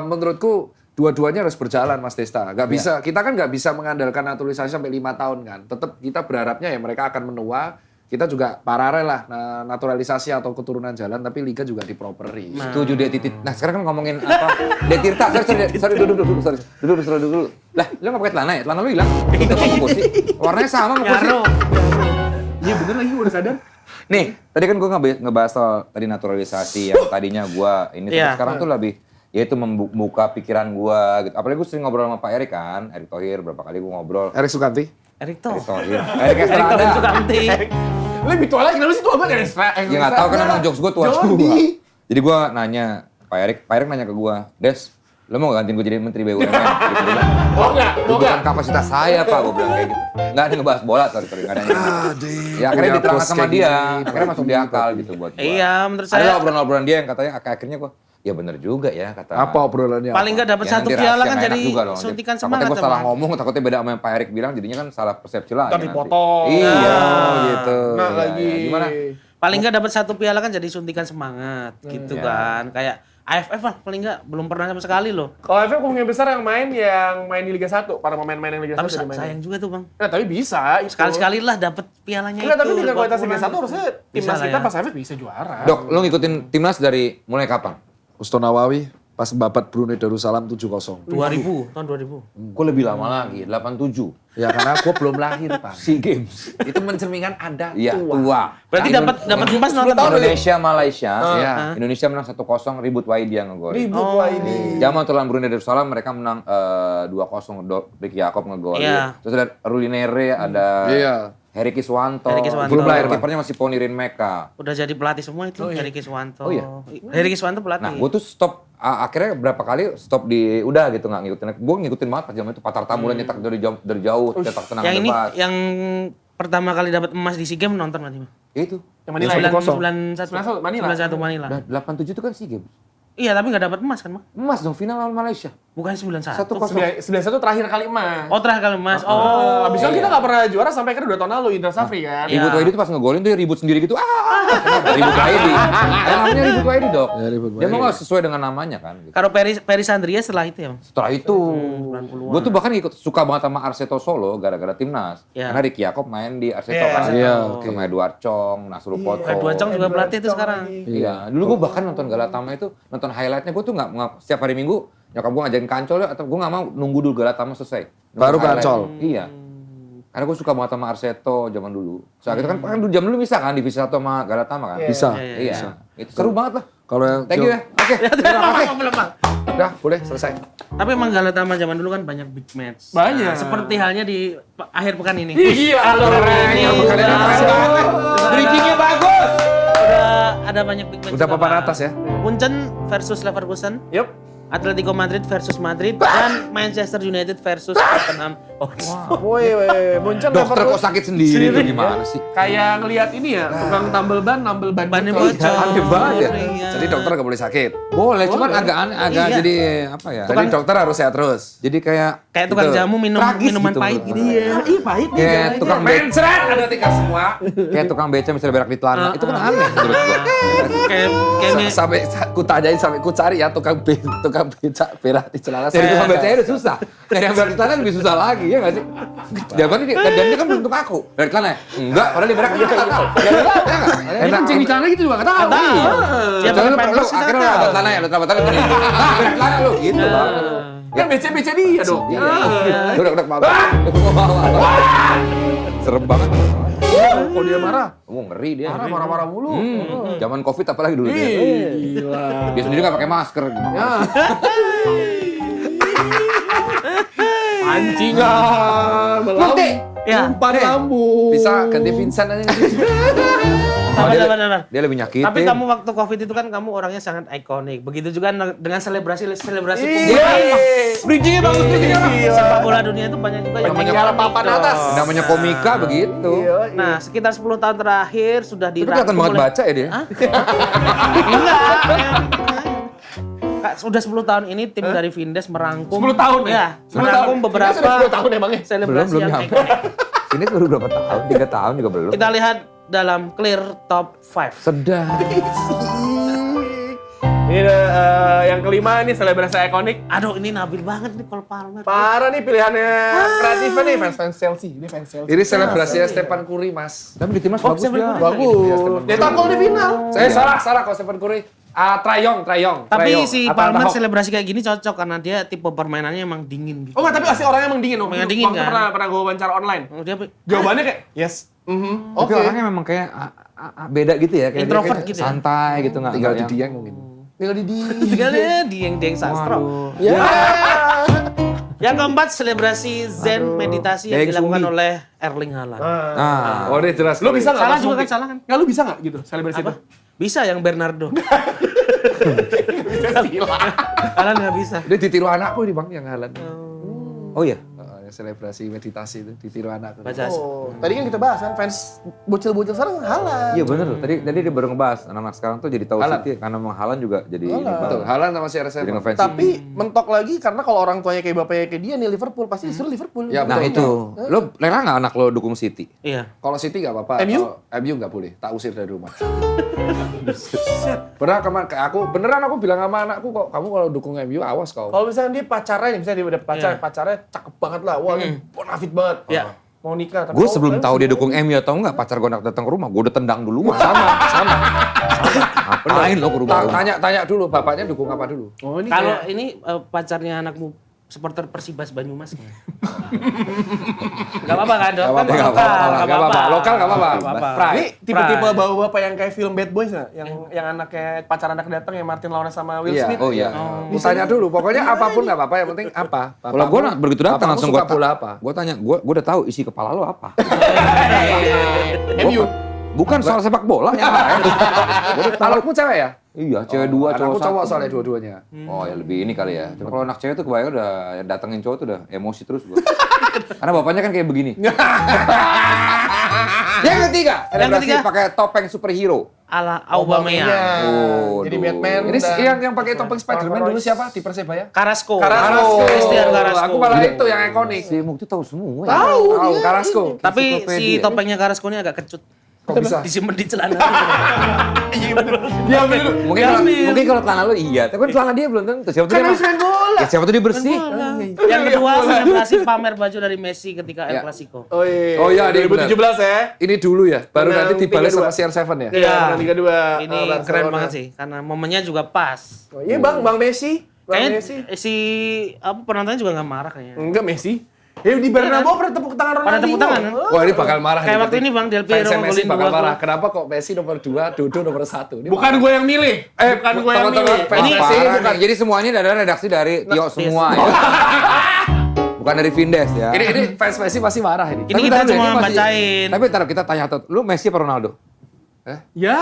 Speaker 4: menurutku dua-duanya harus berjalan Mas Desta. Nggak bisa, kita kan nggak bisa mengandalkan naturalisasi sampai 5 tahun kan. Tetap kita berharapnya ya mereka akan menua. Kita juga paralel lah naturalisasi atau keturunan jalan, tapi liga juga diproperi.
Speaker 1: Setuju dia titit. Nah sekarang kan ngomongin apa? Dia Tirta, sorry duduk. Lah, lu nggak pakai celana ya? Celana lu hilang. Itu sama kursi. Warnanya sama sama kursi.
Speaker 3: Nyaro.
Speaker 2: Iya bener lagi udah sadar.
Speaker 1: Nih, tadi kan gue ngebahas soal tadi naturalisasi yang tadinya gue ini, tapi
Speaker 3: Iya.
Speaker 1: sekarang tuh lebih yaitu membuka pikiran gue gitu. Apalagi gue sering ngobrol sama Pak Erik kan, Erick Thohir, berapa kali gue ngobrol.
Speaker 4: Erik Sukanti.
Speaker 3: Erik Thohir.
Speaker 1: Erick Thohir. Erik
Speaker 3: Erik Thohir
Speaker 1: Estrada.
Speaker 3: Sukamti.
Speaker 2: Lebih tua lagi, kenapa sih tua banget?
Speaker 1: Ya nggak tahu kan emang jokes gue tua juga. Jadi gue nanya Pak Erik nanya ke gue, Des, lo mau gantiin gue jadi Menteri BUMN? Gitu, dia bilang,
Speaker 2: Mau nggak?
Speaker 1: "Itu bukan kapasitas saya Pak, gue bilang kayak gitu. Nggak ada ngebahas bola, sorry, nggak ada yang Ya akhirnya
Speaker 4: Punya
Speaker 1: diterangkan
Speaker 4: bos
Speaker 1: sama
Speaker 4: kayak
Speaker 1: dia,
Speaker 4: gini,
Speaker 1: akhirnya masuk di akal gitu buat gue.
Speaker 3: Iya, menurut
Speaker 1: Ada
Speaker 3: saya
Speaker 1: obrolan-obrolan dia yang katanya akhirnya gue, ya bener juga ya kata.
Speaker 4: Apa obrolannya?
Speaker 3: paling nggak dapat
Speaker 1: Ya,
Speaker 3: satu
Speaker 1: nanti
Speaker 3: piala
Speaker 1: rahasia
Speaker 3: kan
Speaker 1: nggak
Speaker 3: jadi
Speaker 1: enak juga dong.
Speaker 3: suntikan
Speaker 1: Takutnya
Speaker 3: semangat.
Speaker 1: gue salah
Speaker 3: Bang.
Speaker 1: ngomong, takutnya beda sama yang Pak Erik bilang, jadinya kan salah persepsi lagi.
Speaker 2: Ntar
Speaker 1: nanti.
Speaker 2: dipotong.
Speaker 1: Iya,
Speaker 4: Oh, gitu.
Speaker 2: Nah
Speaker 1: Iya,
Speaker 2: lagi.
Speaker 1: iya. Gimana?
Speaker 3: Paling nggak dapat satu piala kan jadi suntikan semangat gitu
Speaker 1: Iya.
Speaker 3: kan. Kayak AFF lah paling nggak belum pernah sama sekali loh.
Speaker 2: Kalau AFF kemungkinan besar yang main di Liga 1, para pemain-pemain yang Liga 1
Speaker 3: Tapi
Speaker 2: yang main.
Speaker 3: sayang juga tuh bang.
Speaker 2: Nah, tapi bisa itu.
Speaker 3: Sekali-sekali lah dapat pialanya
Speaker 2: Enggak,
Speaker 3: itu.
Speaker 2: tapi dengan kualitas Liga 1
Speaker 3: Pulang.
Speaker 2: harusnya timnas
Speaker 3: Bisa lah
Speaker 2: kita
Speaker 3: ya.
Speaker 2: pas AFF bisa juara.
Speaker 1: Dok, lu ngikutin timnas dari mulai kapan?
Speaker 4: Usto Nawawi. Pas babat Brunei Darussalam 7-0.
Speaker 3: 2000, tahun 2000.
Speaker 1: Gue lebih lama lagi, 87.
Speaker 4: Ya karena gue belum lahir, Pak.
Speaker 1: SEA Games.
Speaker 4: Itu mencerminkan Anda
Speaker 1: Iya, tua.
Speaker 3: Berarti dapat emas nonton
Speaker 1: Indonesia, Malaysia.
Speaker 4: Iya.
Speaker 1: Indonesia menang 1-0, ribut Waidi yang ngegol.
Speaker 2: Ribut wah ini.
Speaker 1: Zaman tuan Brunei Darussalam mereka menang 2-0, Ricky Yacob ngegol.
Speaker 3: Iya.
Speaker 1: Terus ada Rulinere, ada
Speaker 4: Iya.
Speaker 1: Heri Kiswanto.
Speaker 3: Heri Kiswanto.
Speaker 1: Belum lahir, kipernya masih Ponirin Meka.
Speaker 3: Udah jadi pelatih semua itu, Heri Kiswanto.
Speaker 1: Oh iya?
Speaker 3: Heri Kiswanto pelatih.
Speaker 1: Nah, gue tuh stop akhirnya berapa kali stop di udah gitu nggak ngikutin. Gue ngikutin banget pas zaman itu Patar Tamulan nyetak dari jauh, cetak tenang
Speaker 3: yang ini
Speaker 1: bebas.
Speaker 3: yang pertama kali dapat emas di SEA Games nonton berarti, Mas?
Speaker 1: Itu.
Speaker 2: Yang Manila ya?
Speaker 3: 91
Speaker 2: Manila.
Speaker 3: 91 Manila.
Speaker 1: Nah, 87 itu kan SEA Games.
Speaker 3: Iya, tapi nggak dapat emas kan, Mas?
Speaker 1: Emas dong final lawan Malaysia.
Speaker 3: Bukan 91.
Speaker 1: 1-0.
Speaker 2: 91 terakhir kali emas.
Speaker 3: Oh, terakhir kali emas. Oh.
Speaker 2: Abis itu kita nggak pernah juara sampai akhirnya 2 tahun lalu Indra Safri kan.
Speaker 3: Iya.
Speaker 1: Ribut Waidi tuh pas ngegolin tuh ribut sendiri gitu. Kenapa? Ribut Waidi. Namanya ribut Waidi, Dok.
Speaker 4: Ya, ribut
Speaker 1: Dia mau
Speaker 4: Waidi.
Speaker 1: nggak sesuai dengan namanya kan. Gitu.
Speaker 3: Kalau Peri Sandria setelah itu ya, Mas?
Speaker 1: Setelah itu,
Speaker 3: 90-an.
Speaker 1: gue tuh bahkan suka banget sama Arseto Solo gara-gara timnas.
Speaker 3: Iya.
Speaker 1: Karena Ricky Yacob main di Arseto
Speaker 2: Iya,
Speaker 1: kan.
Speaker 4: iya,
Speaker 1: Oke. Sama Edward Chong, Nasrul Poto.
Speaker 3: Edward Chong juga pelatih itu sekarang.
Speaker 1: Iya, dulu gue bahkan nonton Galatama itu, nonton highlightnya gue tuh nggak setiap hari Minggu nyokap gue ngajakin kancol ya, atau gue nggak mau nunggu dulu Galatama selesai. Nonton
Speaker 4: Baru
Speaker 1: highlight.
Speaker 4: kancol.
Speaker 1: Iya. Karena gue suka banget sama Arseto zaman dulu. Soalnya itu kan dulu jam dulu bisa kan divisi 1 sama Galatama kan.
Speaker 4: Bisa.
Speaker 1: Iya. Itu seru banget lah.
Speaker 4: Kalau yang
Speaker 1: Thank you ya. Oke. Terima kasih.
Speaker 3: Belum, Bang.
Speaker 4: Udah, boleh selesai.
Speaker 3: Tapi emang Galatama zaman dulu kan banyak big match.
Speaker 2: Banyak.
Speaker 3: Nah, seperti halnya di akhir pekan ini.
Speaker 2: Iya,
Speaker 3: Ini
Speaker 1: Keren banget. Bridging-nya bagus.
Speaker 3: udah ada banyak big match.
Speaker 4: Udah
Speaker 3: juga,
Speaker 4: papan
Speaker 3: Bang.
Speaker 4: atas ya.
Speaker 3: Munchen versus Leverkusen,
Speaker 2: Yup.
Speaker 3: Atletico Madrid versus Madrid, dan Manchester United versus Tottenham. Oh,
Speaker 2: Woi, Munchen
Speaker 1: Dokter
Speaker 2: Liverpool.
Speaker 1: kok sakit sendiri tuh gimana sih?
Speaker 2: Kayak ngelihat ini ya, tukang tambel ban
Speaker 3: bannya
Speaker 2: bocor.
Speaker 3: bocor.
Speaker 1: aneh banget ya.
Speaker 3: Iya.
Speaker 4: Jadi dokter nggak boleh sakit.
Speaker 1: Boleh, cuman agak aneh, agak
Speaker 3: Iya.
Speaker 1: jadi apa ya?
Speaker 4: Jadi dokter harus sehat terus.
Speaker 1: Jadi kayak
Speaker 3: Kayak tukang
Speaker 1: gitu.
Speaker 3: jamu minum
Speaker 1: Tragis
Speaker 3: minuman
Speaker 1: gitu
Speaker 3: pahit
Speaker 1: menurut
Speaker 3: gitu.
Speaker 1: gue.
Speaker 2: Iya, ih pahit nih.
Speaker 1: Kayak
Speaker 2: jangan
Speaker 1: tukang
Speaker 2: aja.
Speaker 4: Mencret ada tiga semua.
Speaker 1: Kayak tukang beca misalnya berak di celana, itu kan aneh menurut gua.
Speaker 3: Kayak
Speaker 4: Sampai ku tanyain sampai ku cari ya tukang becak berak di celana
Speaker 1: Dari
Speaker 4: saya.
Speaker 1: tukang beca udah susah. Dari yang berak di celana lebih susah lagi, ya nggak sih? Jawabannya dan dia kan belum untuk aku. Berak di celana ya? Enggak, padahal dia berak dia nggak tahu. Dia nggak tahu, ya nggak?
Speaker 2: Ini kencing di celana gitu juga nggak tahu.
Speaker 3: Nggak tahu.
Speaker 2: Iya.
Speaker 3: Ya,
Speaker 1: Soalnya
Speaker 3: pakai
Speaker 1: lu
Speaker 3: pampers kita
Speaker 1: akhirnya
Speaker 3: tahu.
Speaker 1: lu celana ya, lu celana gini. Nah, berak di celana lu gitu.
Speaker 2: Kan BC dia dong.
Speaker 1: Iya. Udah maaf. Serem banget.
Speaker 2: Kalau dia marah,
Speaker 1: Oh, ngeri dia.
Speaker 2: marah-marah mulu.
Speaker 1: Zaman Covid apalagi dulu dia.
Speaker 2: Gila.
Speaker 1: Dia sendiri nggak pakai masker.
Speaker 2: Ya. Pancingan,
Speaker 1: Ngerti?
Speaker 3: Ya.
Speaker 2: umpan lambung.
Speaker 4: Bisa ganti Vincent aja.
Speaker 3: Sabar.
Speaker 1: Dia lebih nyakitin.
Speaker 3: Tapi kamu waktu Covid itu kan kamu orangnya sangat ikonik. Begitu juga dengan selebrasi
Speaker 2: Iya.
Speaker 1: Bridging-nya bagus, bridging-nya bagus.
Speaker 3: sepak bola dunia itu banyak juga yang
Speaker 2: Namanya
Speaker 3: ikonik
Speaker 2: papan
Speaker 3: dong.
Speaker 2: atas.
Speaker 1: Namanya komika begitu.
Speaker 3: Nah, sekitar 10 tahun terakhir sudah
Speaker 1: Tapi kelihatan
Speaker 3: dirangkum
Speaker 1: banget
Speaker 3: oleh...
Speaker 1: baca ya dia.
Speaker 3: Enggak. Kak, sudah 10 tahun ini tim dari Vindes merangkum
Speaker 2: 10 tahun ya?
Speaker 3: ya?
Speaker 2: 10
Speaker 3: Merangkum
Speaker 2: tahun.
Speaker 3: beberapa
Speaker 2: Ini sudah 10 tahun emangnya?
Speaker 3: selebrasi
Speaker 1: Belum
Speaker 3: yang
Speaker 1: nyampe.
Speaker 3: ikonik.
Speaker 1: Ini baru berapa tahun? 3 tahun juga belum.
Speaker 3: Kita lihat dalam clear top 5.
Speaker 1: Sedang.
Speaker 2: Ini yang kelima nih selebrasi ikonik.
Speaker 3: Aduh, ini nabil banget nih Cole Palmer.
Speaker 2: Parah nih pilihannya kreatifnya nih fans Chelsea. Ini fans Chelsea.
Speaker 4: Ini selebrasinya Stephen Curry, Mas.
Speaker 1: Tapi di timnas
Speaker 3: Oh,
Speaker 1: bagus
Speaker 3: Stephen
Speaker 1: dia.
Speaker 3: Curry.
Speaker 2: Bagus. Dia tackle di final.
Speaker 4: Saya salah kalau Stephen Curry. Trayong.
Speaker 3: Tapi si
Speaker 4: Atlanta
Speaker 3: Palmer
Speaker 4: Hawks.
Speaker 3: selebrasi kayak gini cocok karena dia tipe permainannya emang dingin gitu.
Speaker 2: Oh enggak, tapi asli orangnya emang dingin.
Speaker 3: Emang dingin,
Speaker 2: Waktu
Speaker 3: kan?
Speaker 2: pernah gue wawancara online.
Speaker 3: Oh, dia
Speaker 2: Jawabannya kayak yes.
Speaker 1: Tapi orangnya memang kayak beda gitu ya. Kayak dia
Speaker 3: Introvert
Speaker 1: kayak
Speaker 3: gitu ya?
Speaker 1: santai gitu. nggak
Speaker 4: Tinggal di
Speaker 1: yang-
Speaker 4: Dieng mungkin.
Speaker 2: Tinggal di
Speaker 3: tinggal dieng sastro.
Speaker 1: Waduh.
Speaker 2: Ya.
Speaker 3: Yang keempat, selebrasi Zen meditasi yang
Speaker 1: Daeng
Speaker 3: dilakukan
Speaker 1: Sumi.
Speaker 3: oleh Erling Haaland.
Speaker 1: Nah,
Speaker 4: Oh, ini jelas.
Speaker 2: Lu bisa nggak?
Speaker 3: Salah
Speaker 2: langsung
Speaker 3: juga kan, salah kan?
Speaker 2: Nggak, lu bisa nggak gitu selebrasi itu?
Speaker 3: Apa? Bisa yang Bernardo.
Speaker 2: Bisa sila.
Speaker 3: Haaland nggak bisa.
Speaker 4: Dia ditiru anakku ini, Bang, yang Haaland.
Speaker 1: oh iya.
Speaker 4: Yang selebrasi meditasi itu ditiru anakku.
Speaker 3: Baca
Speaker 2: Oh, tadi kan kita bahas kan fans bocil-bocil sekarang Haaland.
Speaker 1: Iya bener loh. Tadi dia baru ngebahas anak-anak sekarang tuh jadi tahu
Speaker 4: Haaland.
Speaker 1: City karena memang Haaland juga jadi ini
Speaker 2: Haaland.
Speaker 4: Betul,
Speaker 1: banget.
Speaker 4: Haaland sama CR7.
Speaker 1: Jadi ngefans.
Speaker 2: Tapi mentok lagi karena kalau orang tuanya kayak bapaknya kayak dia nih Liverpool pasti disuruh Liverpool.
Speaker 4: Ya,
Speaker 1: Nah
Speaker 4: betul.
Speaker 1: itu, lo rela nggak anak lo dukung City?
Speaker 3: Iya.
Speaker 4: Kalau City nggak apa-apa.
Speaker 2: MU?
Speaker 4: Kalau MU nggak boleh. Tak usir dari rumah. Beneran aku bilang sama anakku kok, kamu kalau dukung MU awas kau.
Speaker 2: Kalau misalnya dia pacarnya nih, misalnya dia udah pacar, pacarnya cakep banget lah. Wah, ini bonafit banget.
Speaker 3: Iya.
Speaker 2: mau nikah. Tapi
Speaker 1: Gue sebelum tahu dia dukung MU atau enggak, pacar gue datang ke rumah, gue udah tendang duluan.
Speaker 4: Sama.
Speaker 1: Ngapain lo ke rumah?
Speaker 4: Tanya dulu bapaknya dukung apa dulu.
Speaker 2: Oh, ini
Speaker 3: Kalau
Speaker 2: kayak-
Speaker 3: ini pacarnya anakmu supporter Persibas Banyumas nggak? Gak apa-apa kan dok?
Speaker 4: Gak apa-apa,
Speaker 3: Kan
Speaker 4: gak
Speaker 3: lokal,
Speaker 4: apa-apa.
Speaker 3: nggak
Speaker 4: Gak apa-apa. Lokal gak apa-apa.
Speaker 3: Nggak apa-apa.
Speaker 4: Pride.
Speaker 2: Ini tipe-tipe
Speaker 3: Pride.
Speaker 2: bapak-bapak yang kayak film Bad Boys nggak? Yang anaknya pacar anak datang yang Martin Lawrence sama Will
Speaker 4: Iya.
Speaker 2: Smith.
Speaker 1: Oh iya.
Speaker 4: Lu tanya dulu, pokoknya apapun nggak apa-apa, yang penting apa.
Speaker 1: Kalau gue begitu datang
Speaker 4: bapakmu
Speaker 1: langsung
Speaker 4: suka
Speaker 1: gue
Speaker 4: bola apa?
Speaker 1: Gue tanya, gue udah tahu isi kepala lo apa.
Speaker 2: MU.
Speaker 1: Bukan soal sepak bola ya.
Speaker 4: Anakmu cewek ya?
Speaker 1: Iya, cewek dua,
Speaker 4: Anakku
Speaker 1: cowok
Speaker 4: cowok
Speaker 1: satu.
Speaker 4: soalnya dua-duanya.
Speaker 1: Oh ya lebih ini kali ya. Cuma kalau anak cewek tuh kebayang udah datengin cowok tuh udah emosi terus gue. Karena bapaknya kan kayak begini. Yang ketiga, selebrasi
Speaker 3: ketiga.
Speaker 1: pakai topeng superhero.
Speaker 3: Ala Aubameyang.
Speaker 1: Oh,
Speaker 2: Jadi
Speaker 1: duh.
Speaker 2: Batman.
Speaker 4: Ini
Speaker 2: dan-
Speaker 4: yang pakai topeng Spiderman dulu siapa di Persebaya?
Speaker 3: Carrasco.
Speaker 2: Carrasco.
Speaker 3: Christian Carrasco.
Speaker 4: Aku malah itu yang ikonik.
Speaker 1: Si Mukti tahu semua ya.
Speaker 2: Tahu,
Speaker 4: Tahu
Speaker 2: dia.
Speaker 4: Carrasco.
Speaker 3: Tapi si
Speaker 1: Ensiklopedia.
Speaker 3: topengnya Carrasco ini agak kecut.
Speaker 4: Kok bisa?
Speaker 3: Disimpan di celana.
Speaker 2: Dia ambil dulu.
Speaker 1: Mungkin kalau celana lo iya, tapi kan celana dia belum tentu. Siapa tuh
Speaker 2: Kan
Speaker 1: dia
Speaker 2: habis main bola.
Speaker 1: Ya, siapa tuh dia bersih.
Speaker 3: Yang kedua selebrasi pamer baju dari Messi ketika El
Speaker 1: Ya.
Speaker 3: Clasico.
Speaker 2: Oh iya.
Speaker 4: Oh iya, dia
Speaker 2: 2017 ya.
Speaker 4: Ini dulu ya, baru
Speaker 2: Menang
Speaker 4: nanti dibalas
Speaker 2: 3-2.
Speaker 4: sama CR7 ya?
Speaker 2: Iya, menang 3-2.
Speaker 3: Ini keren banget sih karena momennya juga pas.
Speaker 2: Oh, iya Bang Messi. Bang
Speaker 3: Kayaknya
Speaker 2: Messi.
Speaker 3: si penontonnya juga nggak marah kayaknya.
Speaker 2: Enggak Messi. Ya di Bernabeu pernah tepuk tangan Ronaldinho.
Speaker 3: Pada tepuk tangan, kan?
Speaker 2: Oh.
Speaker 4: Wah ini bakal marah.
Speaker 3: Kayak
Speaker 4: nih,
Speaker 3: waktu
Speaker 4: berarti.
Speaker 3: ini Bang, Del Piero
Speaker 4: Fansnya Messi
Speaker 3: ngegolin
Speaker 4: bakal
Speaker 3: 2 gol.
Speaker 4: marah. Kenapa kok Messi nomor 2, Dodo nomor 1? Ini
Speaker 2: Bukan gue yang milih. Bukan gue yang
Speaker 4: teman-teman
Speaker 2: milih.
Speaker 4: fans
Speaker 1: Ini
Speaker 4: Messi bukan.
Speaker 1: Jadi semua ini adalah redaksi dari Tio semua ya. Bukan dari Vindes ya.
Speaker 4: Ini fans Messi pasti marah ini.
Speaker 3: Ini kita
Speaker 1: taruh deh,
Speaker 3: cuma
Speaker 1: ini masih-
Speaker 3: bacain.
Speaker 1: Tapi taruh kita tanya tuh, lu Messi apa Ronaldo?
Speaker 2: Ya.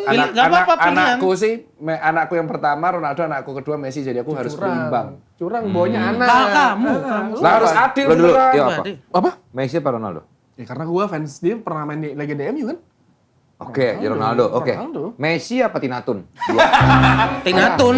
Speaker 3: Pilih, nggak apa-apa, pilihan.
Speaker 4: Anakku sih, anakku yang pertama Ronaldo, anakku kedua Messi, jadi aku harus berimbang.
Speaker 2: Curang bawanya anak.
Speaker 3: Nah, kamu.
Speaker 4: Lah harus adil
Speaker 1: Lu dulu,
Speaker 4: beneran.
Speaker 1: Tio
Speaker 3: Coba
Speaker 1: apa?
Speaker 3: deh.
Speaker 2: Apa?
Speaker 1: Messi apa Ronaldo?
Speaker 2: Ya karena gue fans dia pernah main di legenda MU kan.
Speaker 1: Oke, ya Ronaldo. Oke.
Speaker 2: Ronaldo.
Speaker 1: Messi apa Tinatun?
Speaker 3: Tinatun.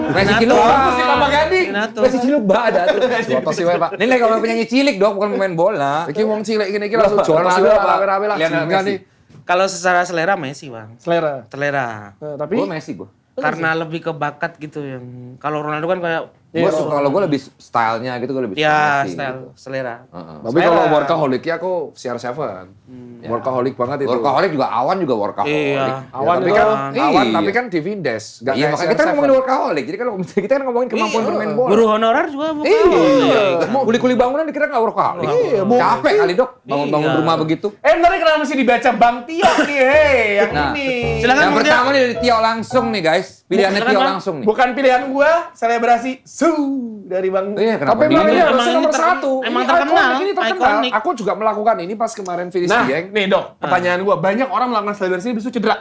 Speaker 1: Messi Ciluba.
Speaker 2: Mesti Papa Gading.
Speaker 3: Tinatun.
Speaker 1: Messi Ciluba ada tuh.
Speaker 4: Jotos sih wae, Pak.
Speaker 1: Ini lagi kalau penyanyi cilik dok, bukan pemain bola.
Speaker 4: Iki wong cilik gini iki langsung jotos sih
Speaker 1: Ronaldo
Speaker 4: wae,
Speaker 1: apa?
Speaker 4: rame-rame lah.
Speaker 1: Lionel
Speaker 4: Jingan
Speaker 1: Messi.
Speaker 4: nih.
Speaker 3: Kalau secara selera Messi, Bang.
Speaker 2: Selera.
Speaker 3: Selera.
Speaker 2: Tapi
Speaker 1: Gue Messi gue.
Speaker 3: Karena lebih ke bakat gitu yang kalau Ronaldo kan kayak
Speaker 1: Gue suka kalau gue lebih stylenya gitu, gue lebih
Speaker 3: ya
Speaker 1: Messi,
Speaker 3: style
Speaker 1: gitu.
Speaker 3: selera.
Speaker 1: Heeh.
Speaker 4: Tapi kalau workaholic ya aku CR7. Workaholic banget itu.
Speaker 1: Workaholic juga Awan juga workaholic.
Speaker 3: Iya.
Speaker 2: Awan
Speaker 4: tapi
Speaker 2: itu
Speaker 4: kan
Speaker 1: Iya.
Speaker 4: awan tapi kan di Vindes. Nggak
Speaker 1: Iya,
Speaker 4: kayak
Speaker 1: makanya kita kan
Speaker 4: CR7.
Speaker 1: ngomongin workaholic. Jadi kan kita kan ngomongin kemampuan bermain bola.
Speaker 3: Guru honorer juga bukan.
Speaker 1: Iya. Kuli-kuli bangunan dikira nggak workaholic.
Speaker 2: Iya,
Speaker 1: Capek kali dok, bangun-bangun
Speaker 3: Iya.
Speaker 1: rumah begitu.
Speaker 2: bentar nih kenapa mesti dibaca Bang Tio nih? Hei, yang
Speaker 1: Nah.
Speaker 2: ini.
Speaker 3: Silakan,
Speaker 1: Yang
Speaker 3: Bang
Speaker 1: pertama nih dari Tio langsung nih guys. Pilihannya
Speaker 3: Silakan,
Speaker 1: Tio
Speaker 3: Bang.
Speaker 1: langsung nih.
Speaker 2: Bukan pilihan gua, selebrasi Su dari Bang.
Speaker 1: Iya, kenapa
Speaker 4: Tapi
Speaker 1: di
Speaker 4: emang
Speaker 1: ini?
Speaker 4: ini harusnya
Speaker 3: Emang
Speaker 4: nomor
Speaker 3: ini
Speaker 4: 1.
Speaker 3: emang
Speaker 4: Ini
Speaker 3: terkenal,
Speaker 4: ikonik, ini terkenal.
Speaker 3: ikonik.
Speaker 4: Aku juga melakukan ini pas kemarin finish
Speaker 2: Nah,
Speaker 4: geng.
Speaker 2: nih dok, pertanyaan gua, banyak orang melakukan selebrasi habis itu cedera.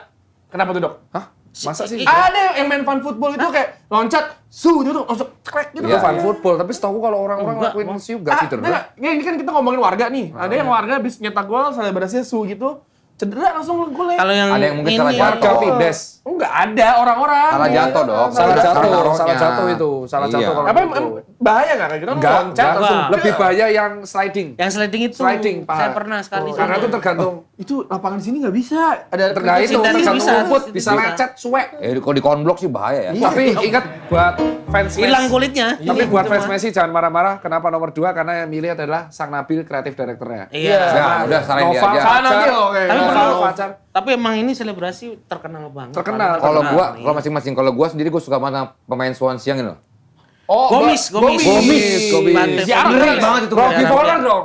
Speaker 2: Kenapa tuh dok?
Speaker 4: Hah? Masa sih?
Speaker 2: Ada yang main fan football itu kayak loncat, su itu tuh langsung krek gitu.
Speaker 4: Itu
Speaker 1: Iya,
Speaker 4: fan
Speaker 1: iya.
Speaker 4: football, tapi setahu kalau orang-orang
Speaker 3: Enggak,
Speaker 4: ngelakuin
Speaker 3: Bang.
Speaker 4: siu gak sih
Speaker 2: enggak. Ini kan kita ngomongin warga nih. Ada yang warga habis nyetak gol, selebrasinya su gitu, cedera langsung gol ya.
Speaker 3: Kalau yang
Speaker 1: Ada yang mungkin salah
Speaker 3: ini-
Speaker 1: jatuh.
Speaker 4: Warga Vindes.
Speaker 2: Enggak ada orang-orang.
Speaker 1: Salah jatuh dok.
Speaker 4: Salah jatuh,
Speaker 1: naruhnya.
Speaker 4: salah jatuh itu. Salah
Speaker 1: Iya.
Speaker 4: jatuh kalau
Speaker 2: Apa
Speaker 4: gitu.
Speaker 2: bahaya nggak kayak gitu?
Speaker 4: Enggak,
Speaker 2: Loncat
Speaker 4: enggak.
Speaker 2: langsung.
Speaker 4: Lebih bahaya yang sliding.
Speaker 3: Yang sliding itu.
Speaker 4: Sliding, paha.
Speaker 3: Saya pernah sekali.
Speaker 4: Karena
Speaker 3: sama.
Speaker 4: itu tergantung
Speaker 2: Itu lapangan di sini nggak bisa. Ada
Speaker 4: terkait itu
Speaker 3: Sintetis
Speaker 4: tergantung
Speaker 3: bisa,
Speaker 4: rumput,
Speaker 3: sintetis
Speaker 4: bisa
Speaker 3: bisa.
Speaker 4: lecet, suwek.
Speaker 1: Kalau di konblok sih bahaya ya.
Speaker 4: Tapi ingat buat fans
Speaker 3: hilang
Speaker 4: Messi.
Speaker 3: kulitnya.
Speaker 4: Tapi
Speaker 3: Iya,
Speaker 4: buat
Speaker 3: itu
Speaker 4: fans
Speaker 3: mah.
Speaker 4: Messi jangan marah-marah. Kenapa nomor 2? Karena yang milih adalah Sang Nabil, kreatif direkturnya.
Speaker 3: Iya.
Speaker 1: Ya, udah salahin dia
Speaker 4: Noval
Speaker 1: aja.
Speaker 2: Sana
Speaker 4: Fajar.
Speaker 2: dia, oke.
Speaker 3: Tapi
Speaker 4: Noval
Speaker 3: perlu-
Speaker 4: Fajar.
Speaker 3: Tapi emang ini selebrasi terkenal banget.
Speaker 4: Terkenal.
Speaker 1: Kalau
Speaker 3: Terkenal
Speaker 1: gua,
Speaker 3: nih.
Speaker 1: kalau masing-masing, kalau gua sendiri gua suka mana pemain Swansea yang ini loh.
Speaker 2: Oh,
Speaker 3: Gomis.
Speaker 4: Gomis.
Speaker 3: Pantai
Speaker 2: Siaran
Speaker 3: Fowler.
Speaker 2: ngeri
Speaker 1: banget itu.
Speaker 4: Robbie
Speaker 3: Jarang
Speaker 4: Fowler
Speaker 3: dia.
Speaker 4: dong.